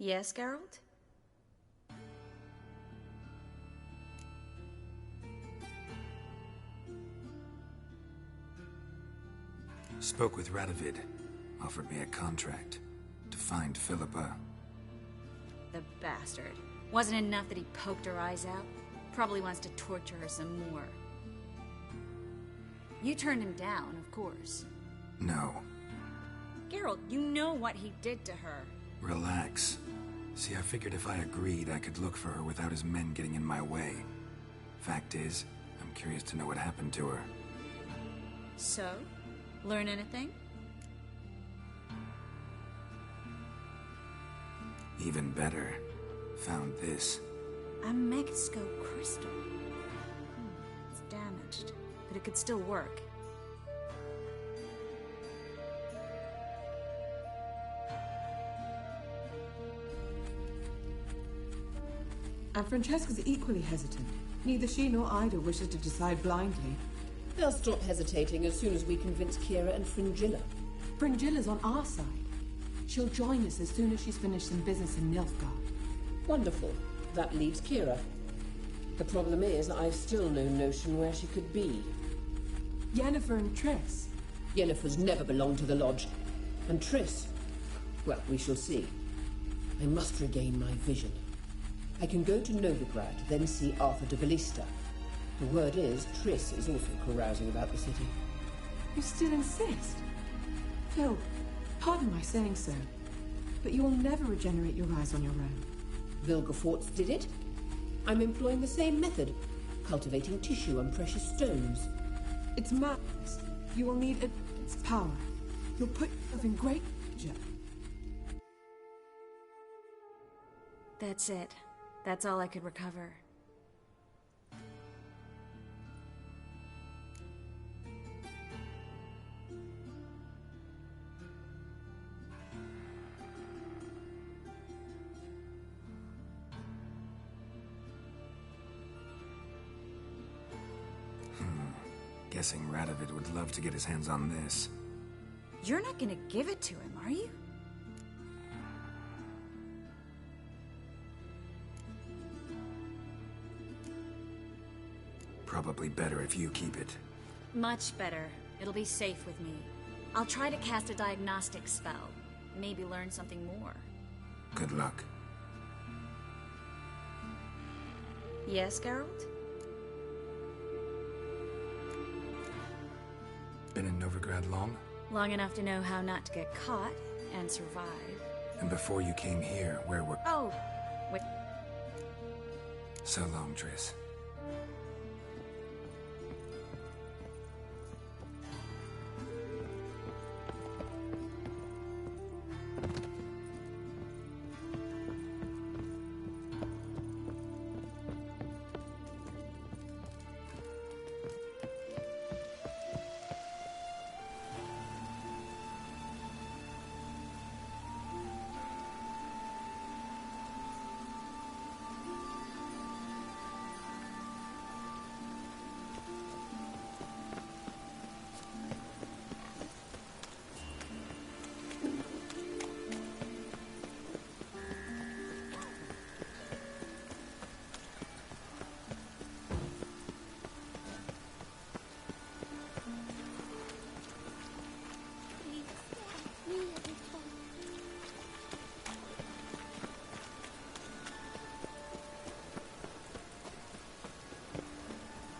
P: Yes, Geralt?
D: Spoke with Radovid. Offered me a contract to find Philippa.
P: The bastard. Wasn't enough that he poked her eyes out? Probably wants to torture her some more. You turned him down, of course.
D: No.
P: Geralt, you know what he did to her.
D: Relax. See, I figured if I agreed, I could look for her without his men getting in my way. Fact is, I'm curious to know what happened to her.
P: So? Learn anything?
D: Even better. Found this.
P: A megascope crystal. It's damaged, but it could still work.
V: And Francesca's equally hesitant. Neither she nor Ida wishes to decide blindly.
W: They'll stop hesitating as soon as we convince Kira and Fringilla.
V: Fringilla's on our side. She'll join us as soon as she's finished some business in Nilfgaard.
W: Wonderful. That leaves Kira. The problem is, I've still no notion where she could be.
V: Yennefer and Triss.
W: Yennefer's never belonged to the Lodge. And Triss? Well, we shall see. I must regain my vision. I can go to Novigrad, then see Arthur de Valista. The word is, Triss is also carousing about the city.
V: You still insist? Phil, pardon my saying so, but you will never regenerate your eyes on your own.
W: Vilgefortz did it. I'm employing the same method, cultivating tissue and precious stones.
V: It's madness. You will need its power. You'll put yourself in great danger.
P: That's it. That's all I could recover.
D: Guessing Radovid would love to get his hands on this.
P: You're not gonna give it to him, are you?
D: Probably better if you keep it.
P: Much better. It'll be safe with me. I'll try to cast a diagnostic spell. Maybe learn something more.
D: Good luck.
P: Yes, Geralt?
D: Been in Novigrad long?
P: Long enough to know how not to get caught. and survive.
D: And before you came here, where were...
P: Oh, wait.
D: So long, Triss.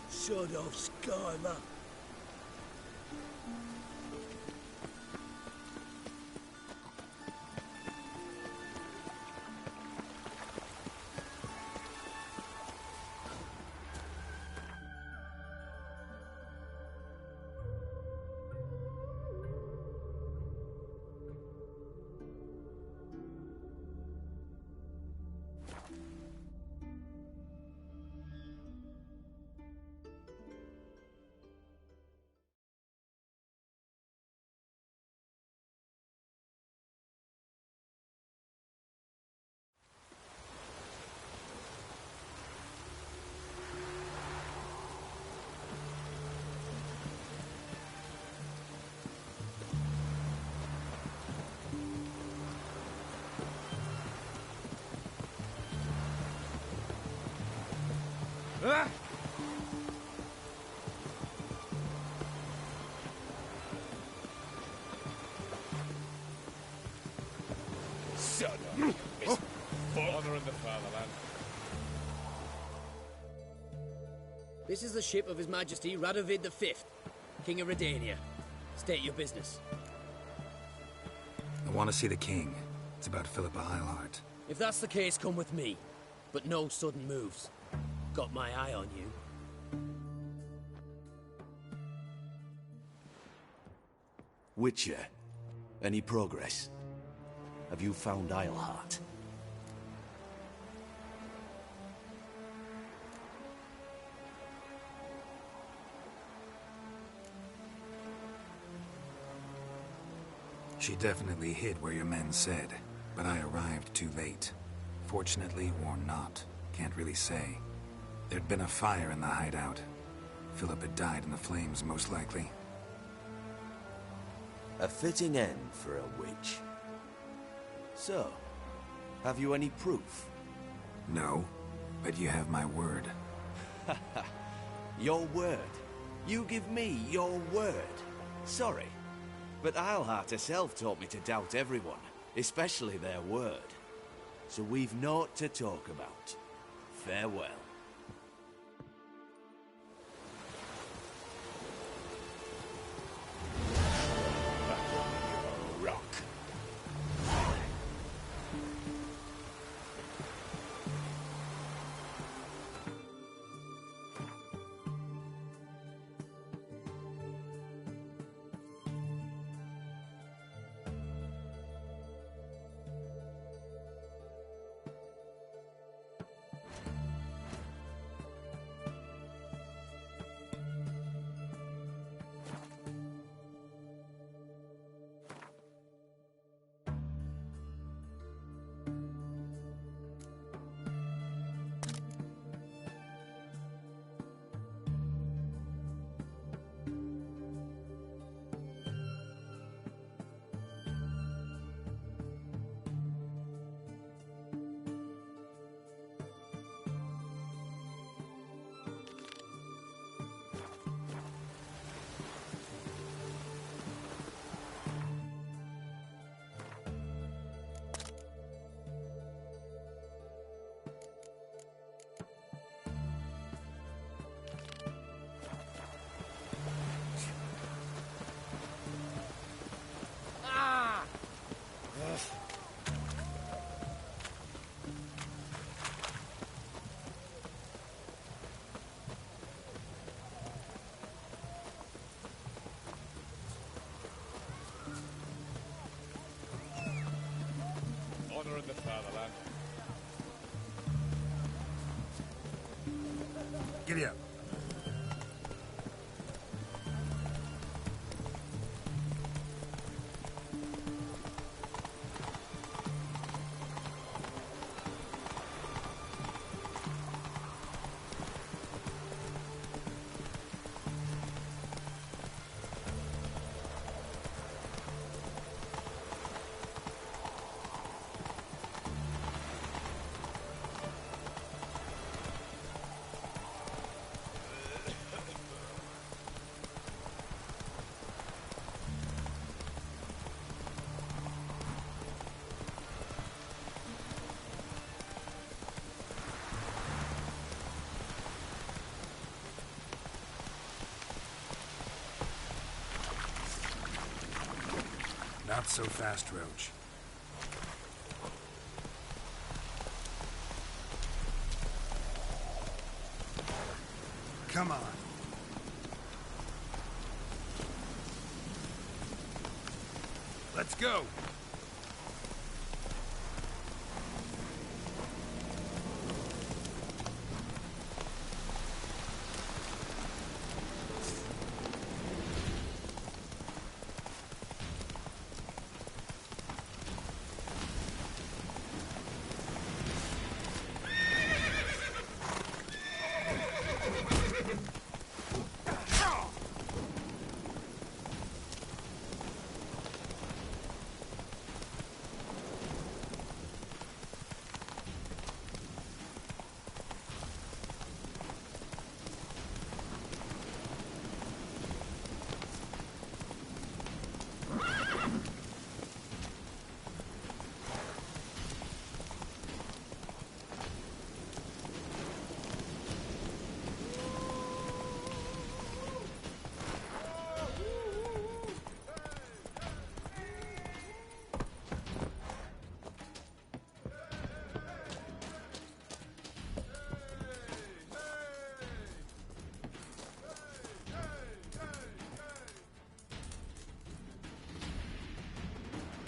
N: Sod off, Skylar. Ah!
M: Son of a bitch. Honor in the fatherland.
J: This is the ship of His Majesty Radovid V, King of Redania. State your business.
D: I want to see the king. It's about Philippa Eilhart.
J: If that's the case, come with me. But no sudden moves. Got my eye on you.
F: Witcher, any progress? Have you found Eilhart?
D: She definitely hid where your men said, but I arrived too late. Fortunately or not, can't really say. There'd been a fire in the hideout. Philip had died in the flames, most likely.
F: A fitting end for a witch. So, have you any proof?
D: No, but you have my word.
F: Your word? You give me your word? Sorry, but Eilhart herself taught me to doubt everyone, especially their word. So we've naught to talk about. Farewell. Rock.
M: in the fatherland.
H: Giddy up.
D: Not so fast, Roach. Come on. Let's go.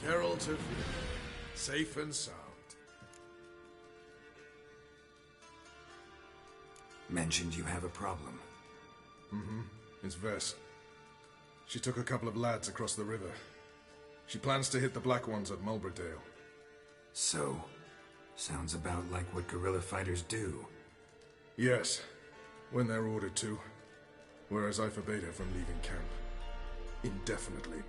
H: Geralt of Rivia, safe and sound.
D: Mentioned you have a problem.
H: Mm-hmm. It's Vess. She took a couple of lads across the river. She plans to hit the Black Ones at Mulberdale.
D: So, sounds about like what guerrilla fighters do.
H: Yes, when they're ordered to. Whereas I forbade her from leaving camp. Indefinitely.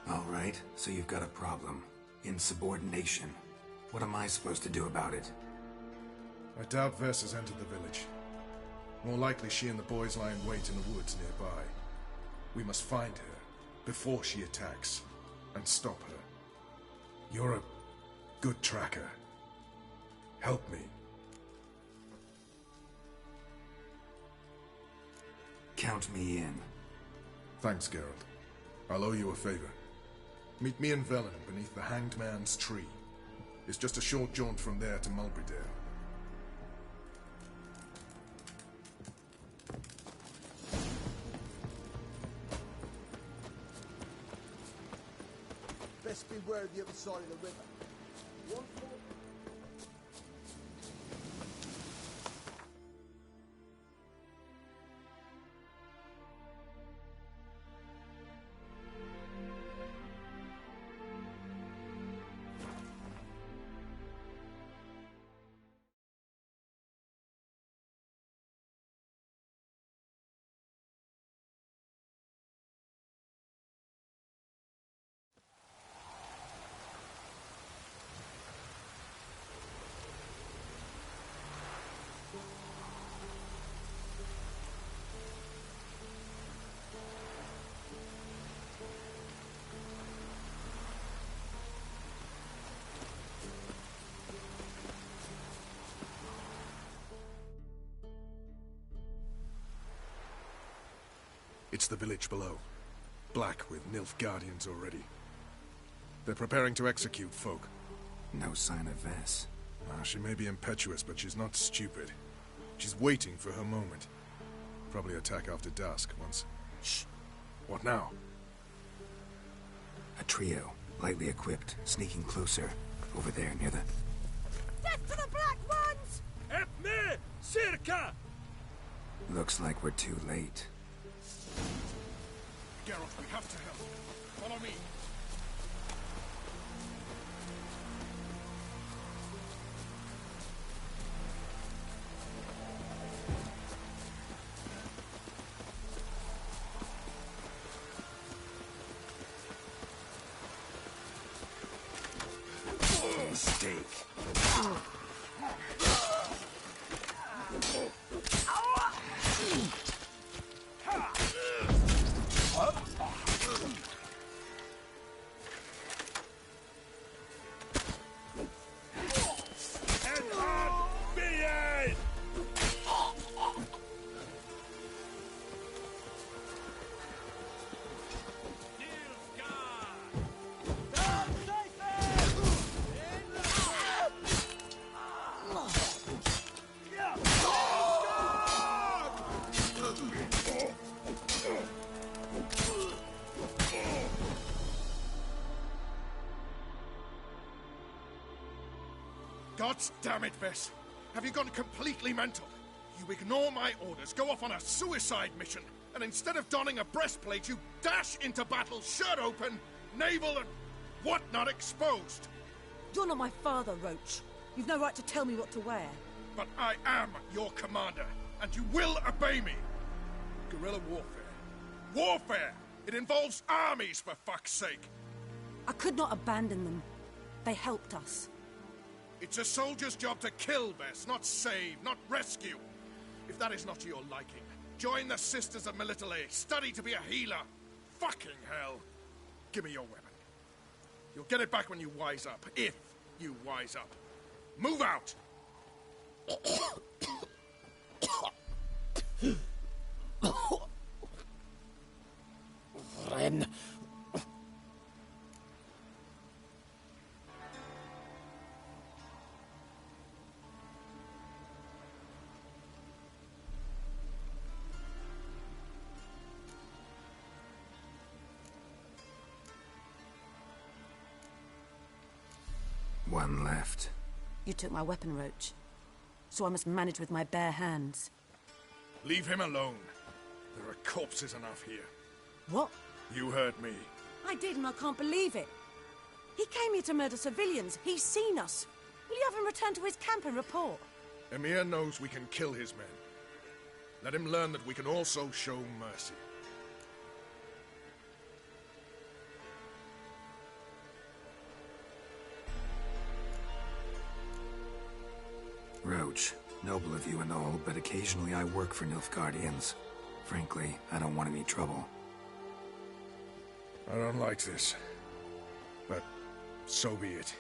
D: All right, so you've got a problem. Insubordination. What am I supposed to do about it?
H: I doubt Vess has entered the village. More likely she and the boys lie in wait in the woods nearby. We must find her before she attacks and stop her. You're a good tracker. Help me.
D: Count me in.
H: Thanks, Geralt. I'll owe you a favor. Meet me and Velen beneath the Hanged Man's tree. It's just a short jaunt from there to Mulberdale.
R: Best beware of the other side of the river. One more.
H: It's the village below. Black with Nilf Guardians already. They're preparing to execute folk.
D: No sign of Vess.
H: She may be impetuous, but she's not stupid. She's waiting for her moment. Probably attack after dusk once... Shh! What now?
D: A trio, lightly equipped, sneaking closer. Over there, near the...
U: Death to the Black Ones!
L: Help me! Circa!
D: Looks like we're too late.
H: Geralt, we have to help. Follow me.
D: Mistake.
H: God damn it, Vess. Have you gone completely mental? You ignore my orders, go off on a suicide mission, and instead of donning a breastplate, you dash into battle, shirt open, navel and whatnot exposed.
I: You're not my father, Roach. You've no right to tell me what to wear.
H: But I am your commander, and you will obey me. Guerrilla warfare. Warfare! It involves armies, for fuck's sake.
I: I could not abandon them. They helped us.
H: It's a soldier's job to kill, Vess, not save, not rescue. If that is not to your liking, join the Sisters of Melitele, study to be a healer. Fucking hell. Give me your weapon. You'll get it back when you wise up, if you wise up. Move out!
J: Ren.
D: One left.
I: You took my weapon, Roach. So I must manage with my bare hands.
H: Leave him alone. There are corpses enough here.
I: What?
H: You heard me.
I: I did, and I can't believe it. He came here to murder civilians. He's seen us. Will you have him return to his camp and report?
H: Emir knows we can kill his men. Let him learn that we can also show mercy.
D: Roach, noble of you and all, but occasionally I work for Nilfgaardians. Frankly, I don't want any trouble.
H: I don't like this. But so be it.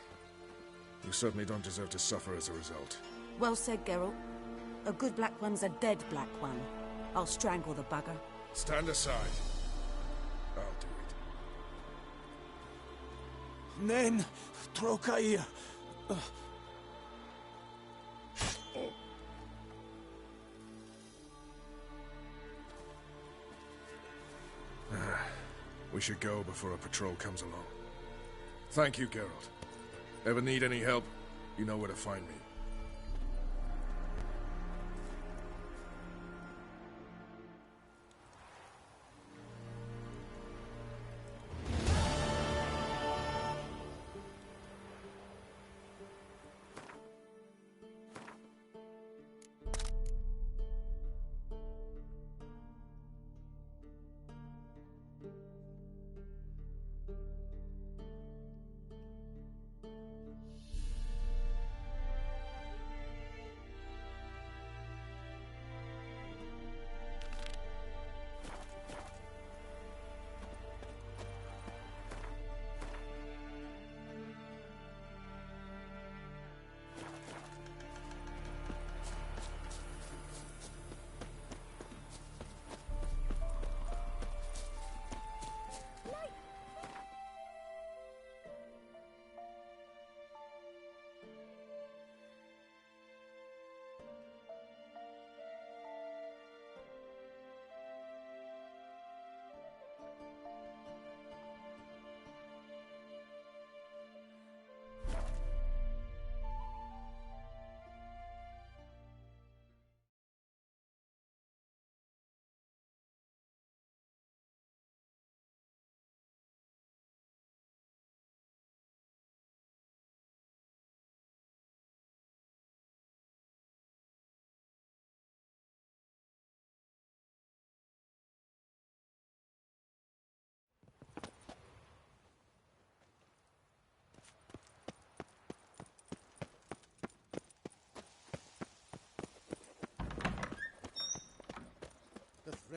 H: You certainly don't deserve to suffer as a result.
I: Well said, Geralt. A good Black One's a dead Black One. I'll strangle the bugger.
H: Stand aside. I'll do it.
L: Nen, Trokair.
H: We should go before a patrol comes along. Thank you, Geralt. Ever need any help, you know where to find me.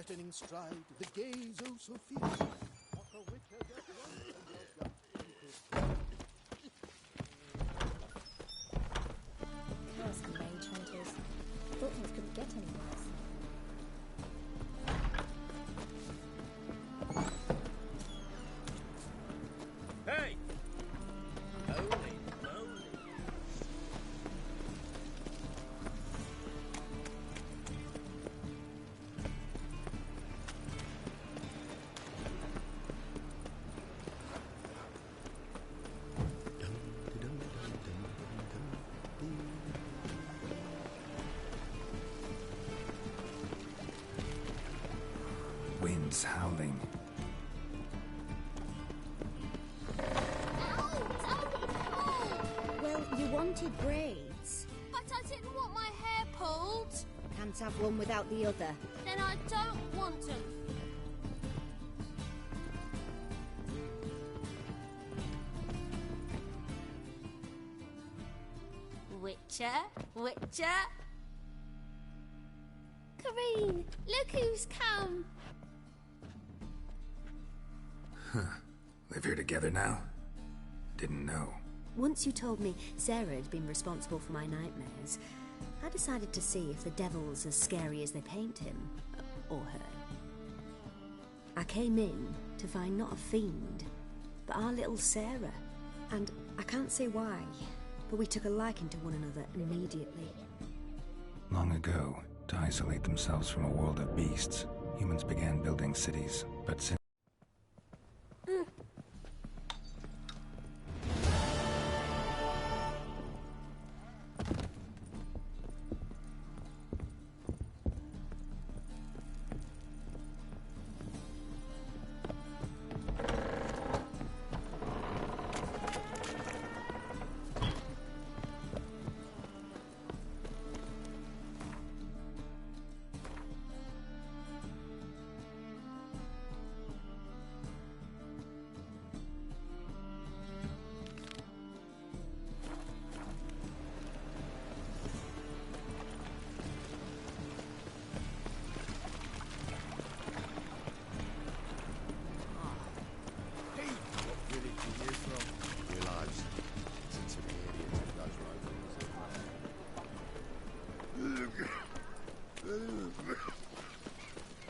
R: threatening stride, the gaze oh so fierce. What a witcher just once and your gut
B: Cursed mage hunters. Thought things couldn't get any worse.
O: Hey! Holy moly!
D: Winds howling.
B: Well, you wanted braids.
U: But I didn't want my hair pulled.
B: Can't have one without the other.
U: Then I don't want them. Witcher? Witcher? Kareen, look who's come.
D: Huh. Live here together now? Didn't know.
B: Once you told me Sarah had been responsible for my nightmares, I decided to see if the devil's as scary as they paint him. Or her. I came in to find not a fiend, but our little Sarah. And I can't say why, but we took a liking to one another immediately.
D: Long ago, to isolate themselves from a world of beasts, humans began building cities, but since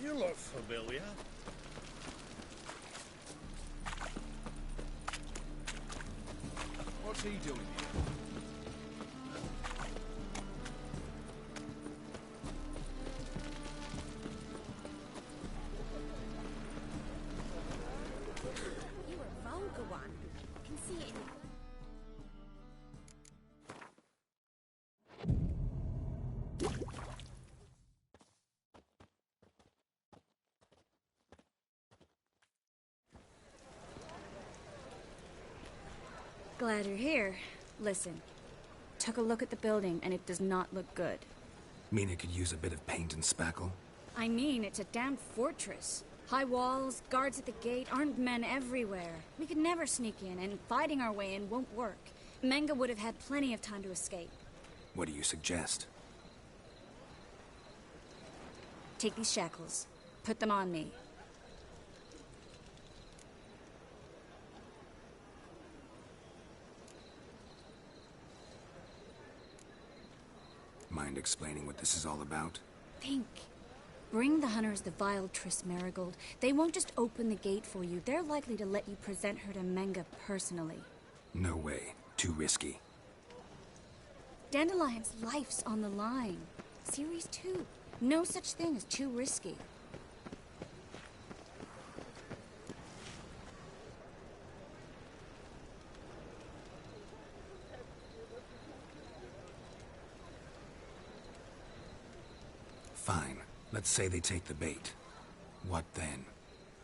O: You look familiar.
Q: What's he doing here?
U: You're a vulgar one. I can see it in your...
P: Glad you're here. Listen, took a look at the building and it does not look good.
D: Mean it could use a bit of paint and spackle?
P: I mean, it's a damn fortress. High walls, guards at the gate, armed men everywhere. We could never sneak in, and fighting our way in won't work. Menga would have had plenty of time to escape.
D: What do you suggest?
P: Take these shackles. Put them on me.
D: Mind explaining what this is all about?
P: Think. Bring the hunters the vile Triss Marigold. They won't just open the gate for you. They're likely to let you present her to Menga personally.
D: No way. Too risky.
P: Dandelion's life's on the line. Series 2. No such thing as too risky.
D: Fine. Let's say they take the bait. What then?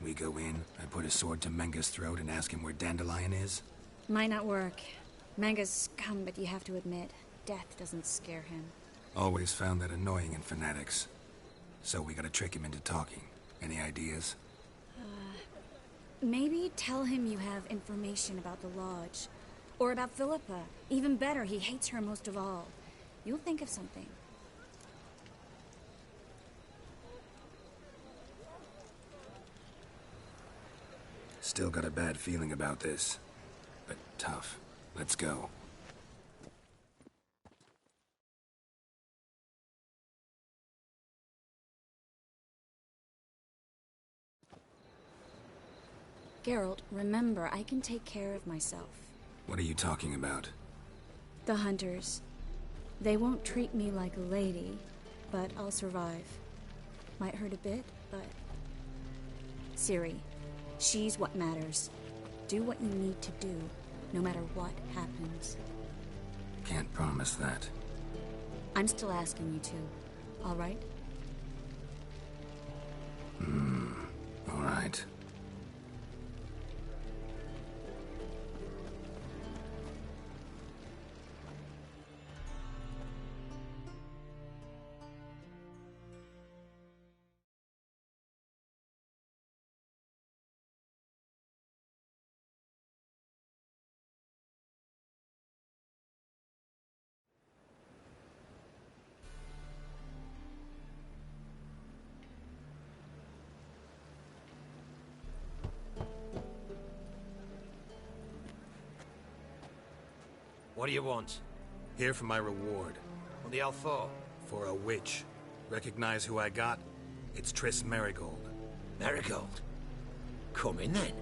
D: We go in, I put a sword to Menga's throat and ask him where Dandelion is?
P: Might not work. Menga's scum, but you have to admit, death doesn't scare him.
D: Always found that annoying in fanatics. So we gotta trick him into talking. Any ideas?
P: Maybe tell him you have information about the Lodge. Or about Philippa. Even better, he hates her most of all. You'll think of something.
D: Still got a bad feeling about this. But tough. Let's go.
P: Geralt, remember, I can take care of myself.
D: What are you talking about?
P: The hunters. They won't treat me like a lady, but I'll survive. Might hurt a bit, but... Ciri, she's what matters. Do what you need to do, no matter what happens.
D: Can't promise that.
P: I'm still asking you to, all right?
D: All right.
C: What do you want?
D: Here for my reward.
C: What the hell for?
D: For a witch. Recognize who I got? It's Triss Merigold.
C: Merigold? Come in then.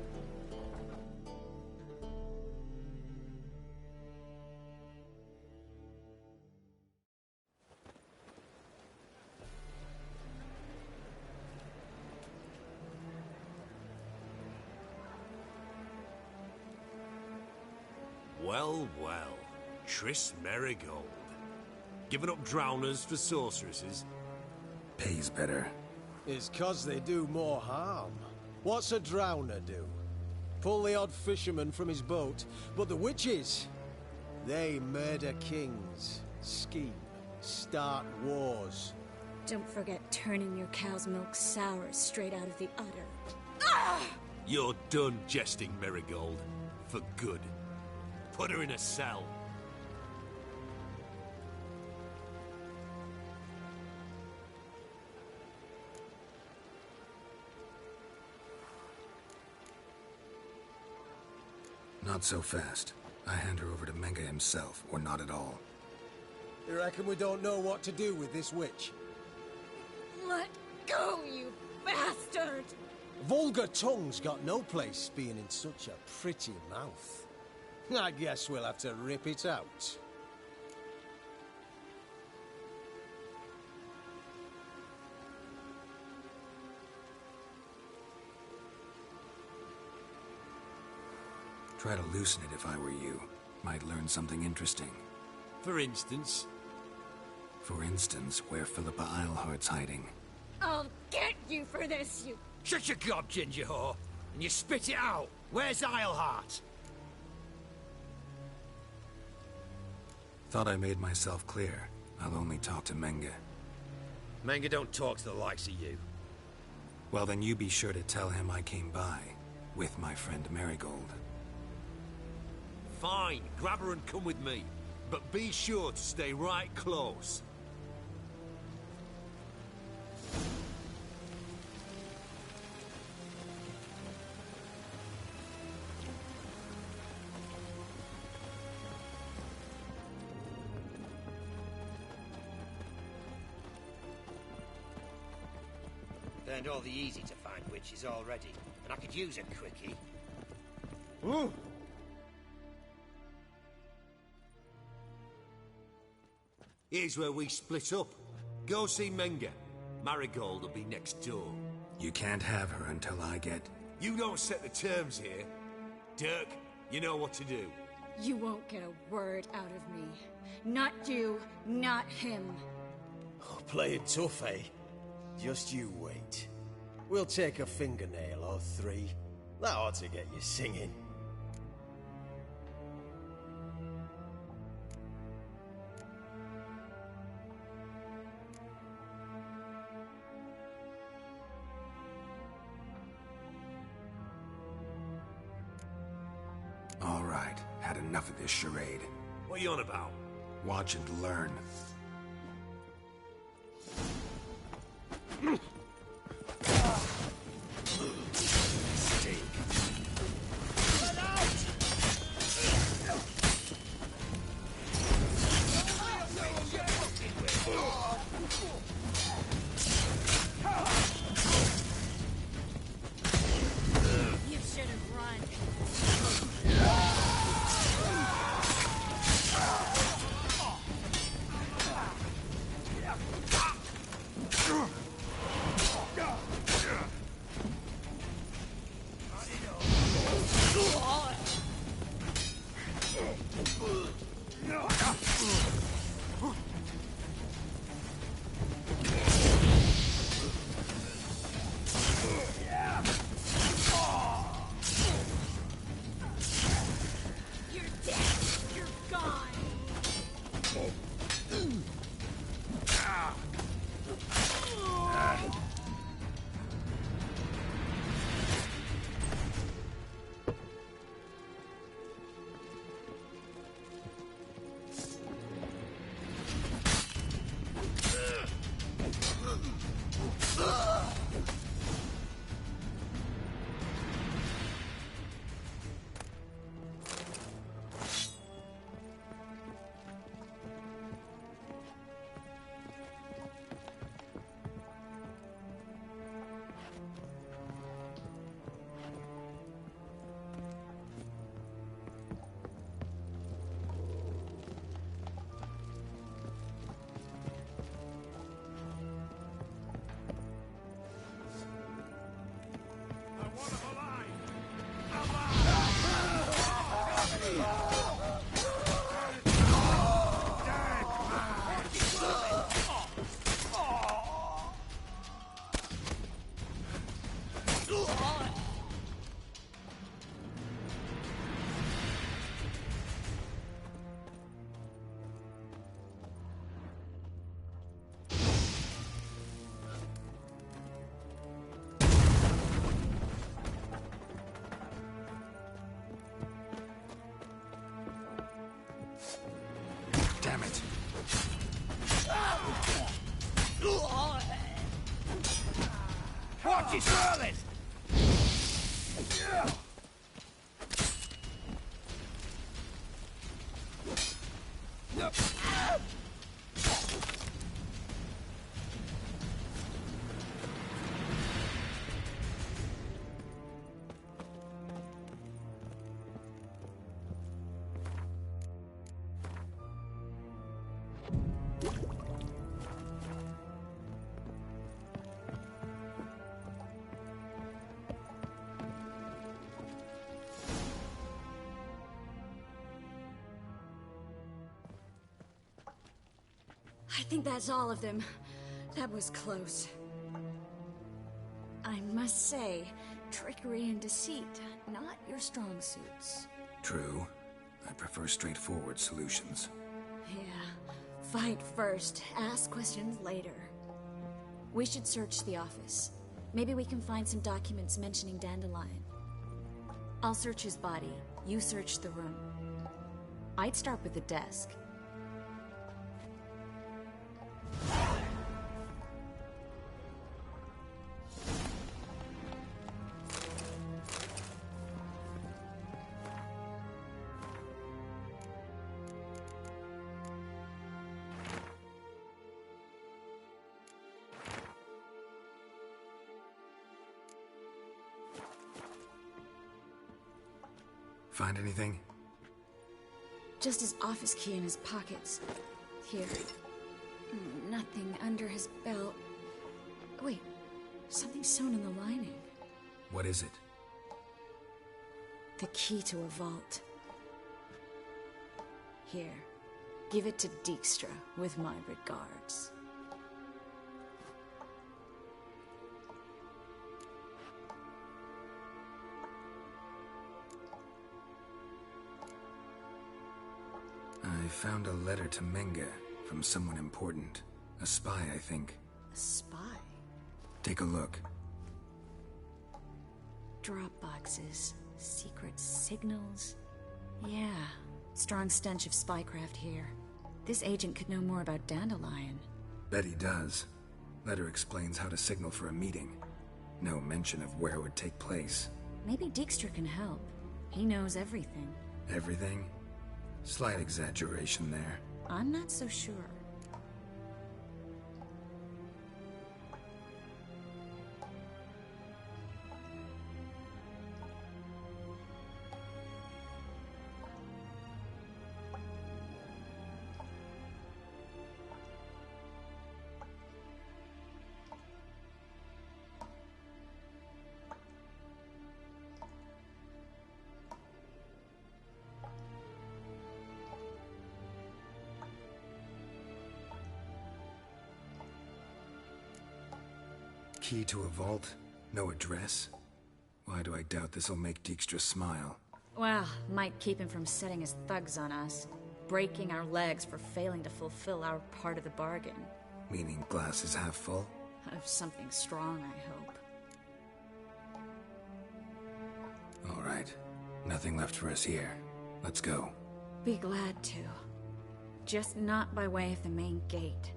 L: Well, well. Triss Merigold. Giving up drowners for sorceresses?
D: Pays better.
N: It's 'cause they do more harm. What's a drowner do? Pull the odd fisherman from his boat, but the witches, they murder kings, scheme, start wars.
P: Don't forget turning your cow's milk sour straight out of the udder. Ah!
L: You're done jesting, Merigold. For good. Put her in a cell.
D: Not so fast. I hand her over to Menga himself, or not at all.
N: You reckon we don't know what to do with this witch?
P: Let go, you bastard!
N: Vulgar tongue's got no place being in such a pretty mouth. I guess we'll have to rip it out.
D: Try to loosen it if I were you. Might learn something interesting.
L: For instance?
D: For instance, where Philippa Eilhart's hiding.
P: I'll get you for this, you...
C: Shut your gob, ginger whore, and you spit it out. Where's Eilhart?
D: Thought I made myself clear. I'll only talk to Menga.
C: Menga don't talk to the likes of you.
D: Well, then you be sure to tell him I came by, with my friend Merigold.
L: Fine, grab her and come with me. But be sure to stay right close.
C: Learned all the easy-to-find witches already, and I could use a quickie.
L: Ooh. Here's where we split up. Go see Menga. Marigold will be next door.
D: You can't have her until I get...
L: You don't set the terms here. Dirk, you know what to do.
P: You won't get a word out of me. Not you, not him.
N: Oh, playing tough, eh? Just you wait. We'll take a fingernail or three. That ought to get you singing.
D: All right, had enough of this charade.
L: What are you on about?
D: Watch and learn.
L: Stink.
C: Watch your swirling!
P: I think that's all of them. That was close. I must say, trickery and deceit, not your strong suits.
D: True. I prefer straightforward solutions.
P: Yeah. Fight first, ask questions later. We should search the office. Maybe we can find some documents mentioning Dandelion. I'll search his body. You search the room. I'd start with the desk.
D: Find anything?
P: Just his office key in his pockets. Here. Nothing under his belt. Wait, something sewn in the lining.
D: What is it?
P: The key to a vault. Here. Give it to Dijkstra with my regards.
D: I found a letter to Menge from someone important. A spy, I think.
P: A spy?
D: Take a look.
P: Drop boxes, secret signals. Yeah, strong stench of spycraft here. This agent could know more about Dandelion.
D: Bet he does. Letter explains how to signal for a meeting. No mention of where it would take place.
P: Maybe Dijkstra can help. He knows everything.
D: Everything? Slight exaggeration there.
P: I'm not so sure.
D: Key to a vault? No address? Why do I doubt this'll make Dijkstra smile?
P: Well, might keep him from setting his thugs on us. Breaking our legs for failing to fulfill our part of the bargain.
D: Meaning glass is half full?
P: Of something strong, I hope.
D: All right. Nothing left for us here. Let's go.
P: Be glad to. Just not by way of the main gate.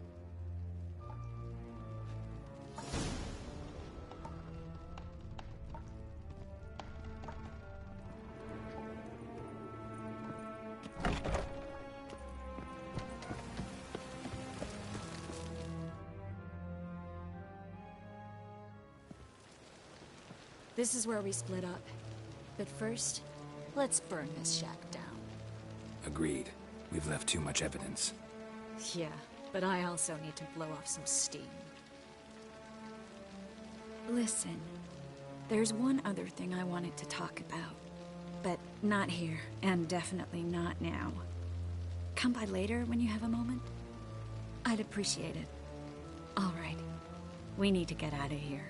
P: This is where we split up. But first, let's burn this shack down.
D: Agreed. We've left too much evidence.
P: Yeah, but I also need to blow off some steam. Listen, there's one other thing I wanted to talk about. But not here, and definitely not now. Come by later when you have a moment? I'd appreciate it. All right. We need to get out of here.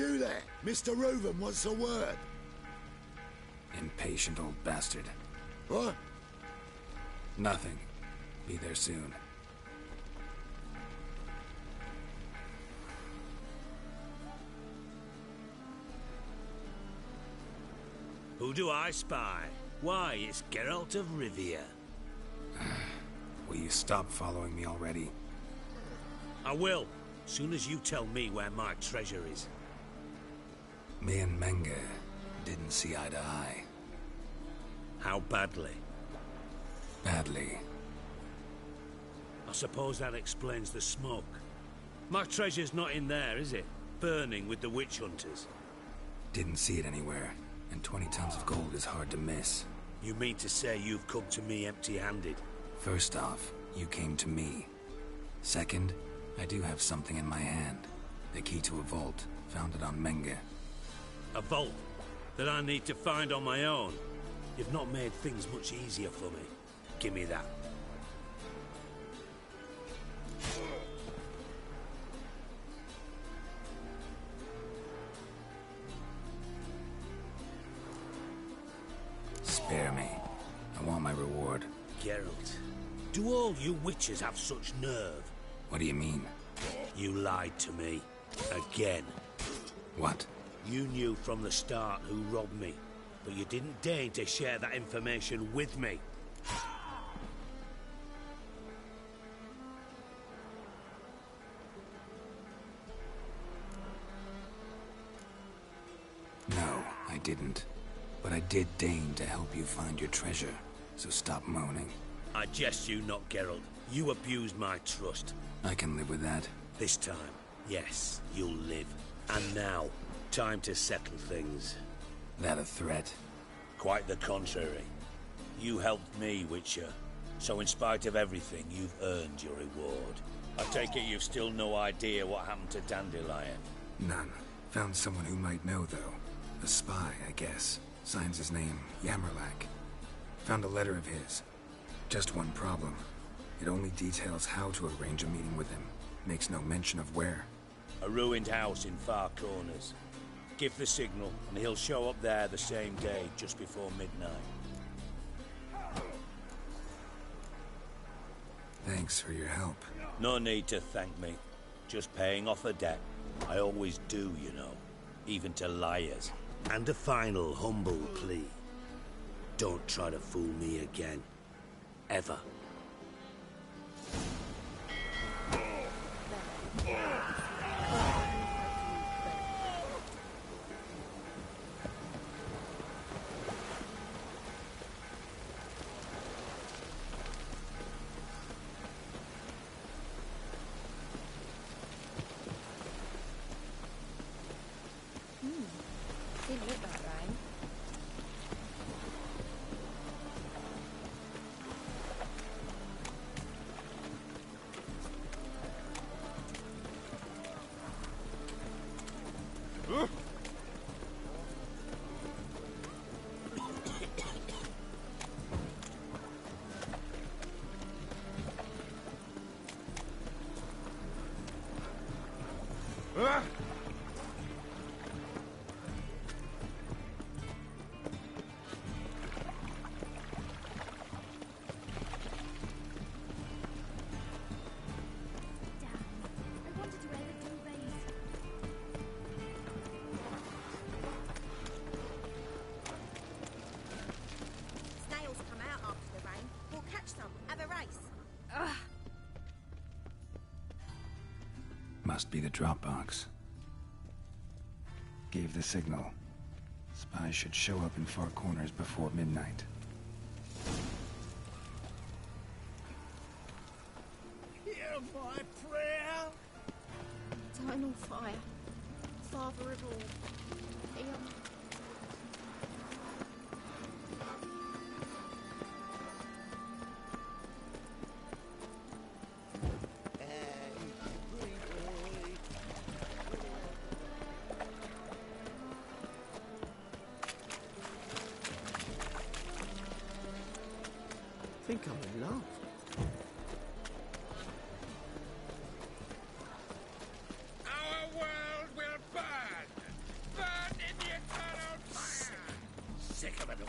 E: You there! Mr. Reuven wants a word.
D: Impatient old bastard.
E: What?
D: Nothing. Be there soon.
O: Who do I spy? Why, it's Geralt of Rivia.
D: Will you stop following me already?
O: I will, soon as you tell me where my treasure is.
D: Me and Menge didn't see eye to eye.
O: How badly?
D: Badly.
O: I suppose that explains the smoke. My treasure's not in there, is it? Burning with the witch hunters.
D: Didn't see it anywhere, and 20 tons of gold is hard to miss.
O: You mean to say you've come to me empty-handed?
D: First off, you came to me. Second, I do have something in my hand. The key to a vault, found it on Menge.
O: A vault that I need to find on my own? You've not made things much easier for me. Give me that.
D: Spare me. I want my reward.
O: Geralt, do all you witches have such nerve?
D: What do you mean?
O: You lied to me. Again.
D: What?
O: You knew from the start who robbed me, but you didn't deign to share that information with me.
D: No, I didn't. But I did deign to help you find your treasure, so stop moaning.
O: I jest you not, Geralt. You abused my trust.
D: I can live with that.
O: This time, yes, you'll live. And now, time to settle things.
D: That a threat?
O: Quite the contrary. You helped me, Witcher. So in spite of everything, you've earned your reward. I take it you've still no idea what happened to Dandelion?
D: None. Found someone who might know, though. A spy, I guess. Signs his name, Yamerlak. Found a letter of his. Just one problem. It only details how to arrange a meeting with him. Makes no mention of where.
O: A ruined house in Far Corners. Give the signal, and he'll show up there the same day, just before midnight.
D: Thanks for your help.
O: No need to thank me. Just paying off a debt. I always do, you know. Even to liars. And a final humble plea. Don't try to fool me again. Ever.
U: Didn't look that right.
G: Snails come out after the rain. We'll catch some. Have a race.
D: Must be the Dropbox. Gave the signal. Spies should show up in Far Corners before midnight.
G: Hear my prayer. Eternal fire. Father of all. Hear
J: I think I'm in love.
M: Our world will burn,
C: sick of it all.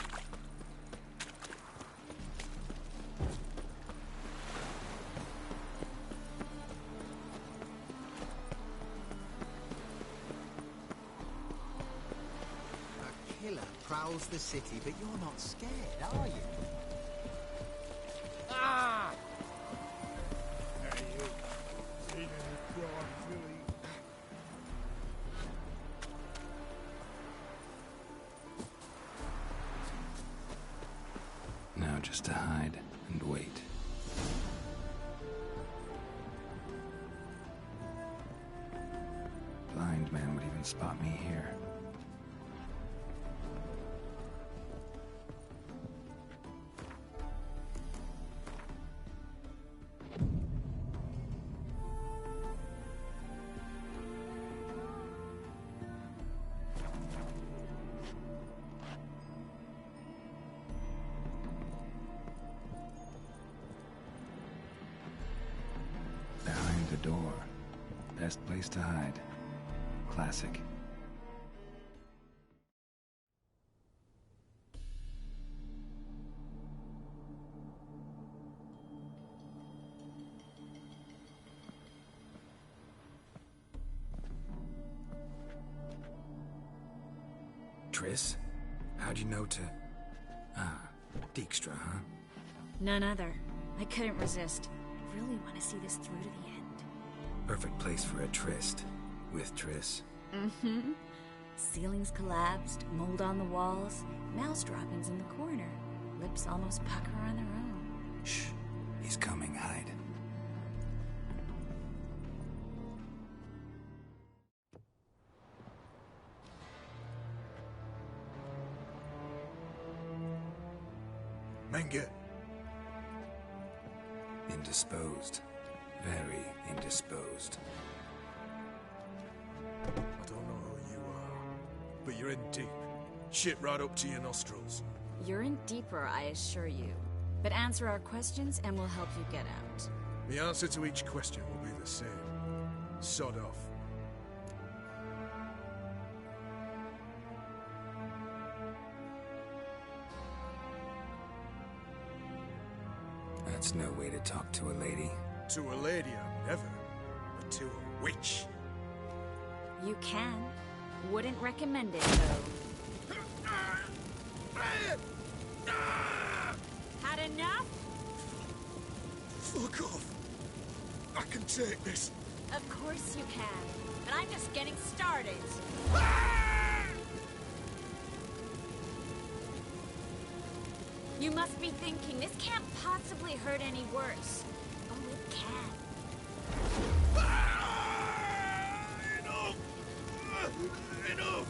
K: A killer prowls the city, but you're not scared, are you?
C: Ah!
A: Hey, you. Seen any crime, Billy?
D: Now just to hide and wait. Blind man would even spot me here. Behind the door. Best place to hide. Classic. Triss? How'd you know to... Ah, Dijkstra, huh?
P: None other. I couldn't resist. I really want to see this through to the end.
D: Perfect place for a tryst. With Triss.
P: Mm-hmm. Ceilings collapsed, mold on the walls, mouse droppings in the corner. Lips almost pucker on their own.
D: Shh. He's coming, hide.
H: Menge.
D: Indisposed. Very indisposed.
H: I don't know who you are, but you're in deep. Shit right up to your nostrils.
P: You're in deeper, I assure you. But answer our questions and we'll help you get out.
H: The answer to each question will be the same. Sod off.
D: That's no way to talk to a lady.
H: To a lady, I never. But to a witch.
P: You can. Wouldn't recommend it, though. Had enough?
H: Fuck off. I can take this.
P: Of course you can. And I'm just getting started. You must be thinking, this can't possibly hurt any worse. Oh, it can.
H: Enough! Enough!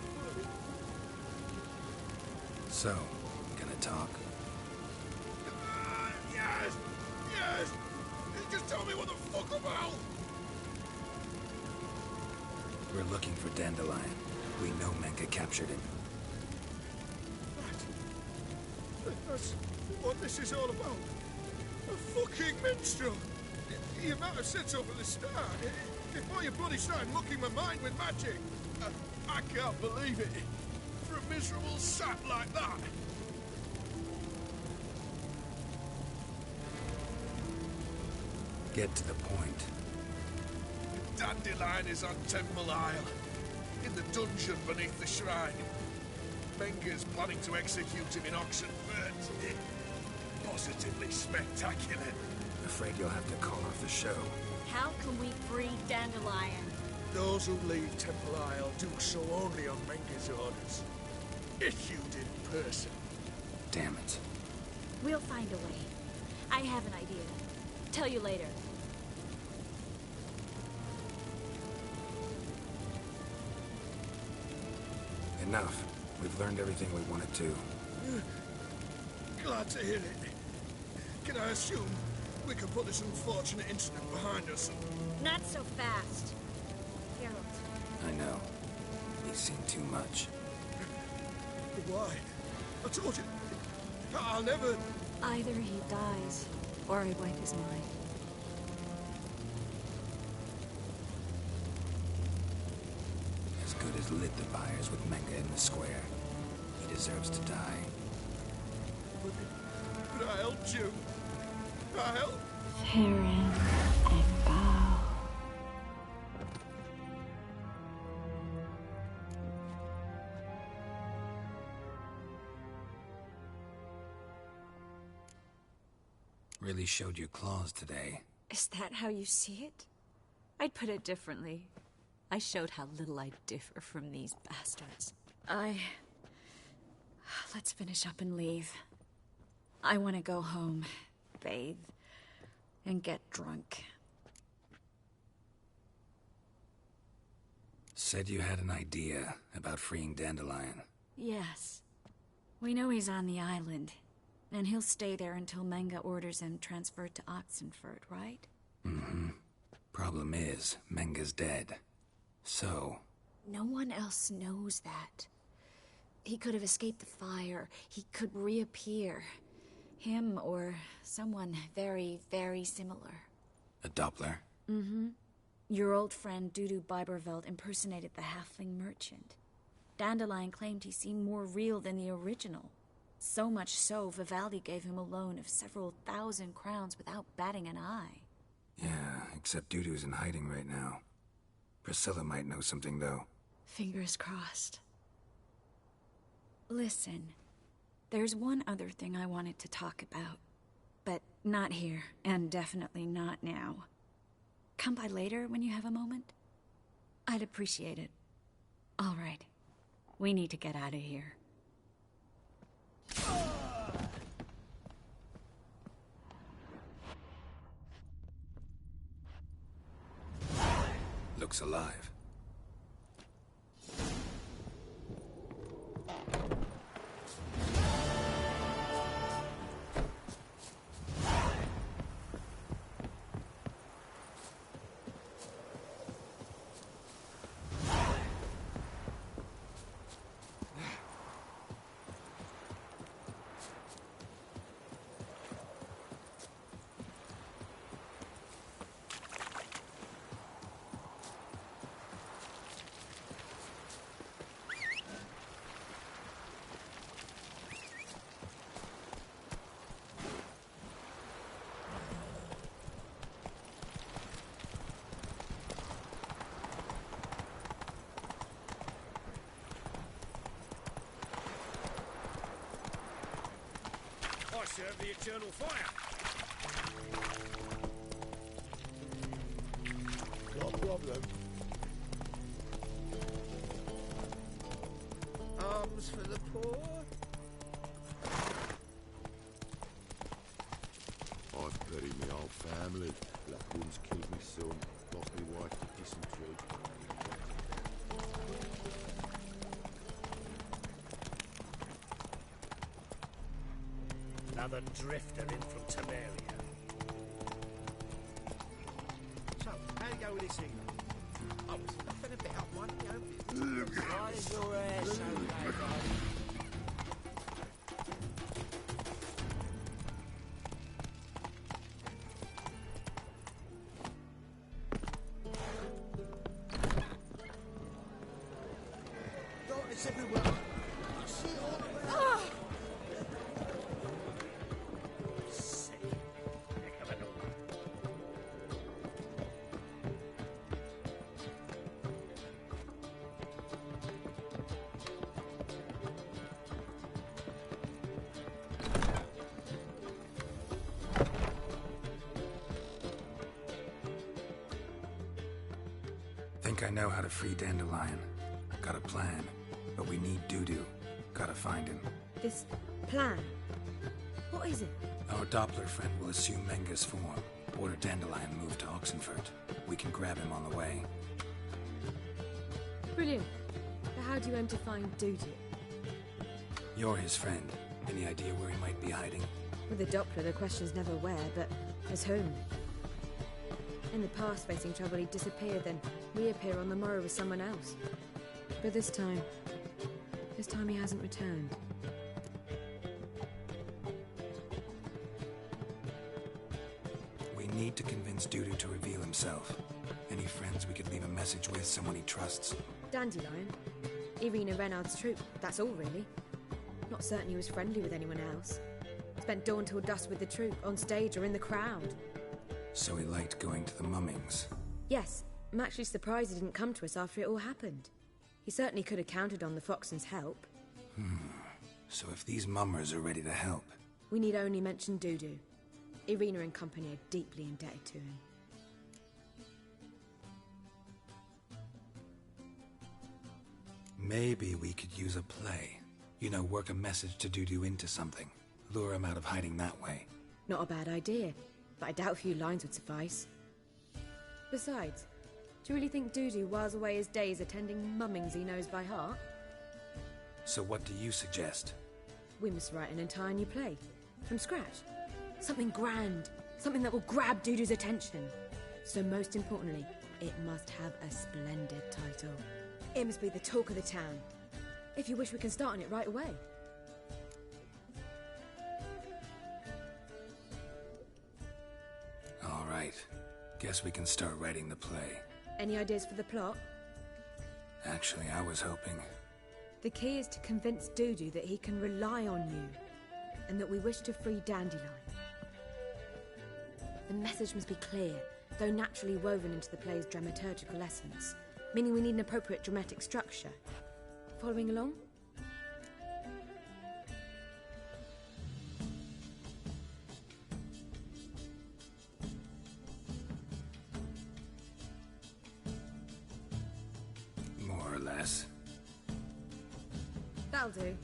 D: So, gonna talk?
H: Yes! Yes! Just tell me what the fuck about!
D: We're looking for Dandelion. We know Menka captured him.
H: That's what this is all about. A fucking minstrel! You might have said so from the start. Before you bloody started mucking my mind with magic. I can't believe it. For a miserable sap like that.
D: Get to the point.
H: Dandelion is on Temple Isle. In the dungeon beneath the shrine. Menger's planning to execute him in auction first. Positively spectacular.
D: Afraid you'll have to call off the show.
P: How can we free Dandelion?
H: Those who leave Temple Isle do so only on Menger's orders. Issued in person.
D: Damn it.
P: We'll find a way. I have an idea. Tell you later.
D: Enough. We've learned everything we wanted to.
H: Glad to hear it. Can I assume we can put this unfortunate incident behind us?
P: Not so fast. Harold.
D: I know. He's seen too much.
H: Why? I told you. I'll never...
P: Either he dies, or I wipe his mind.
D: As good as lit the fires with Menka in the square. He deserves to die.
L: but I helped you. I helped.
P: Farron and Bow.
D: Really showed your claws today.
S: Is that how you see it? I'd put it differently. I showed how little I differ from these bastards.
P: Let's finish up and leave. I want to go home, bathe, and get drunk.
D: Said you had an idea about freeing Dandelion.
P: Yes. We know he's on the island, and he'll stay there until Menga orders him transferred to Oxenford, right?
D: Mm-hmm. Problem is, Menga's dead. So...
P: No one else knows that. He could have escaped the fire. He could reappear. Him or someone very, very similar.
D: A Doppler?
P: Mm-hmm. Your old friend Dudu Biberveld impersonated the halfling merchant. Dandelion claimed he seemed more real than the original. So much so, Vivaldi gave him a loan of several thousand crowns without batting an eye.
D: Yeah, except Dudu's in hiding right now. Priscilla might know something, though.
P: Fingers crossed. Listen, there's one other thing I wanted to talk about. But not here, and definitely not now. Come by later when you have a moment? I'd appreciate it. All right. We need to get out of here.
D: Looks alive.
L: Serve the eternal fire.
R: No problem.
L: Arms for the poor.
E: I've buried my whole family. Black One's killed me son, lost my wife to dysentery.
L: Another drifter in from Temeria. So, how you go with this evening? I was nothing a bit up one, you know. Why is your hair so bad,
R: It's everywhere. You see it all around.
D: Think I know how to free Dandelion. Got a plan, but we need Dudu. Gotta find him.
B: This plan? What is it?
D: Our Doppler friend will assume Menga's form. Order Dandelion moved to Oxenford. We can grab him on the way.
B: Brilliant. But how do you aim to find Dudu?
D: You're his friend. Any idea where he might be hiding?
B: With the Doppler, the question's never where, but as whom. In the past, facing trouble, he'd disappear, then reappear on the morrow with someone else. But this time he hasn't returned.
D: We need to convince Dudu to reveal himself. Any friends we could leave a message with, someone he trusts.
B: Dandelion? Irina Renard's troop, that's all really. Not certain he was friendly with anyone else.
T: Spent dawn till dusk with the troupe, on stage or in the crowd.
D: So he liked going to the mummings.
T: Yes, I'm actually surprised he didn't come to us after it all happened. He certainly could have counted on the Foxton's help.
D: So if these mummers are ready to help...
T: We need only mention Dudu. Irina and company are deeply indebted to him.
D: Maybe we could use a play. You know, work a message to Dudu into something. Lure him out of hiding that way.
T: Not a bad idea, but I doubt a few lines would suffice. Besides, do you really think Dudu whiles away his days attending mummings he knows by heart?
D: So what do you suggest?
T: We must write an entire new play. From scratch. Something grand. Something that will grab Dudu's attention. So most importantly, it must have a splendid title. It must be the talk of the town. If you wish, we can start on it right away.
D: All right. Guess we can start writing the play.
T: Any ideas for the plot?
D: Actually, I was hoping...
T: The key is to convince Dudu that he can rely on you, and that we wish to free Dandelion. The message must be clear, though naturally woven into the play's dramaturgical essence, meaning we need an appropriate dramatic structure. Following along?
D: More or less.
T: That'll do.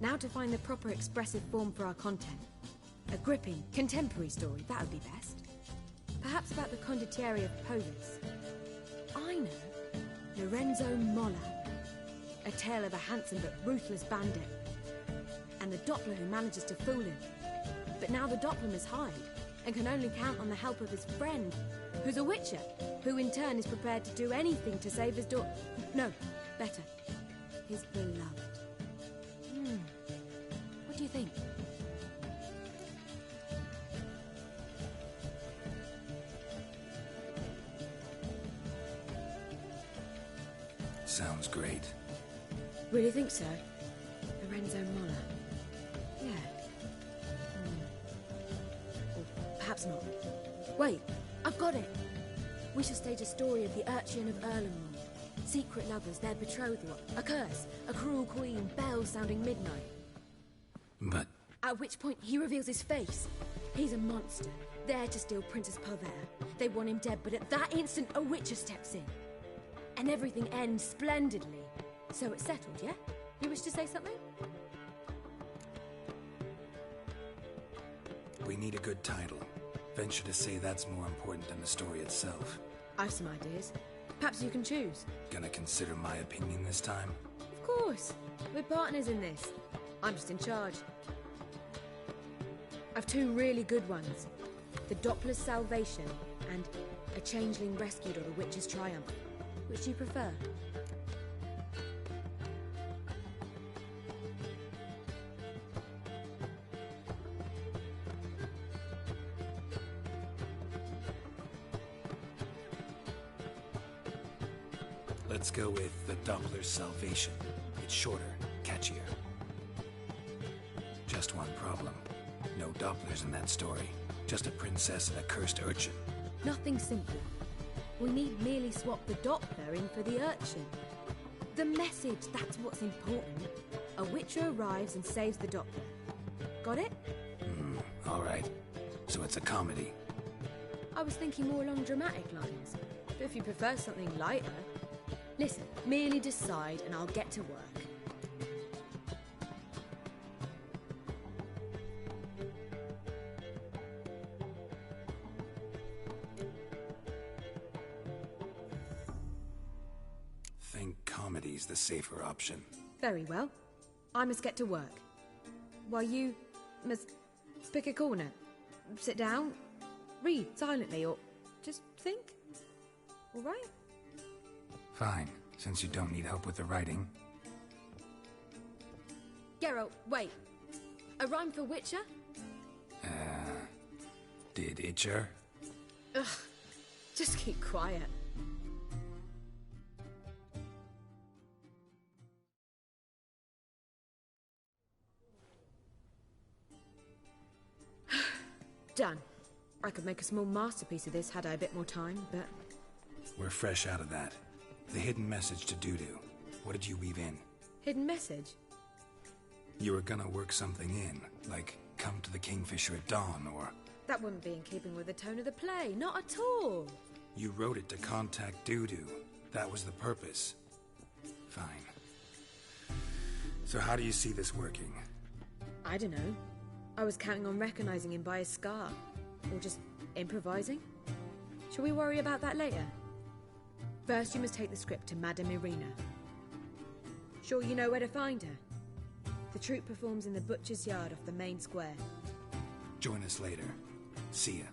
T: Now to find the proper expressive form for our content. A gripping, contemporary story, that would be best. Perhaps about the condottieri of Polis. I know. Lorenzo Molla. A tale of a handsome but ruthless bandit. And the Doppler who manages to fool him. But now the Doppler must hide, and can only count on the help of his friend, who's a witcher, who in turn is prepared to do anything to save his daughter. No, better. His beloved. What do you think?
D: Sounds great.
T: Really think so? Lorenzo Molla. Yeah. Or perhaps not. Wait, I've got it! We shall stage a story of the Urchin of Erlenwood. Secret lovers, their betrothal, a curse, a cruel queen, bells sounding midnight.
D: But...
T: At which point he reveals his face. He's a monster, there to steal Princess Pavere. They want him dead, but at that instant a witcher steps in. And everything ends splendidly. So it's settled, yeah? You wish to say something?
D: We need a good title. Venture to say that's more important than the story itself.
T: I've some ideas. Perhaps you can choose.
D: Gonna consider my opinion this time?
T: Of course. We're partners in this. I'm just in charge. I've two really good ones. The Doppler's Salvation and A Changeling Rescued or the Witch's Triumph. Which do you prefer?
D: Let's go with The Doppler's Salvation. It's shorter, catchier. Just one problem. No Dopplers in that story. Just a princess and a cursed urchin.
T: Nothing simple. We need merely swap the Doppler in for the urchin. The message, that's what's important. A witcher arrives and saves the Doppler. Got it?
D: All right. So it's a comedy.
T: I was thinking more along dramatic lines. But if you prefer something lighter... Listen, merely decide and I'll get to work.
D: Think comedy's the safer option.
T: Very well. I must get to work. While you must pick a corner. Sit down, read silently, or just think. All right?
D: Fine, since you don't need help with the writing.
T: Geralt, wait. A rhyme for Witcher?
D: Did Itcher?
T: Ugh, just keep quiet. Done. I could make a small masterpiece of this had I a bit more time, but...
D: We're fresh out of that. The hidden message to Dudu. What did you weave in?
T: Hidden message?
D: You were gonna work something in, like come to the Kingfisher at dawn, or...
T: That wouldn't be in keeping with the tone of the play, not at all.
D: You wrote it to contact Dudu. That was the purpose. Fine. So how do you see this working?
T: I don't know. I was counting on recognizing him by his scar. Or just improvising. Shall we worry about that later? First, you must take the script to Madame Irina. Sure you know where to find her? The troupe performs in the butcher's yard off the main square.
D: Join us later. See ya.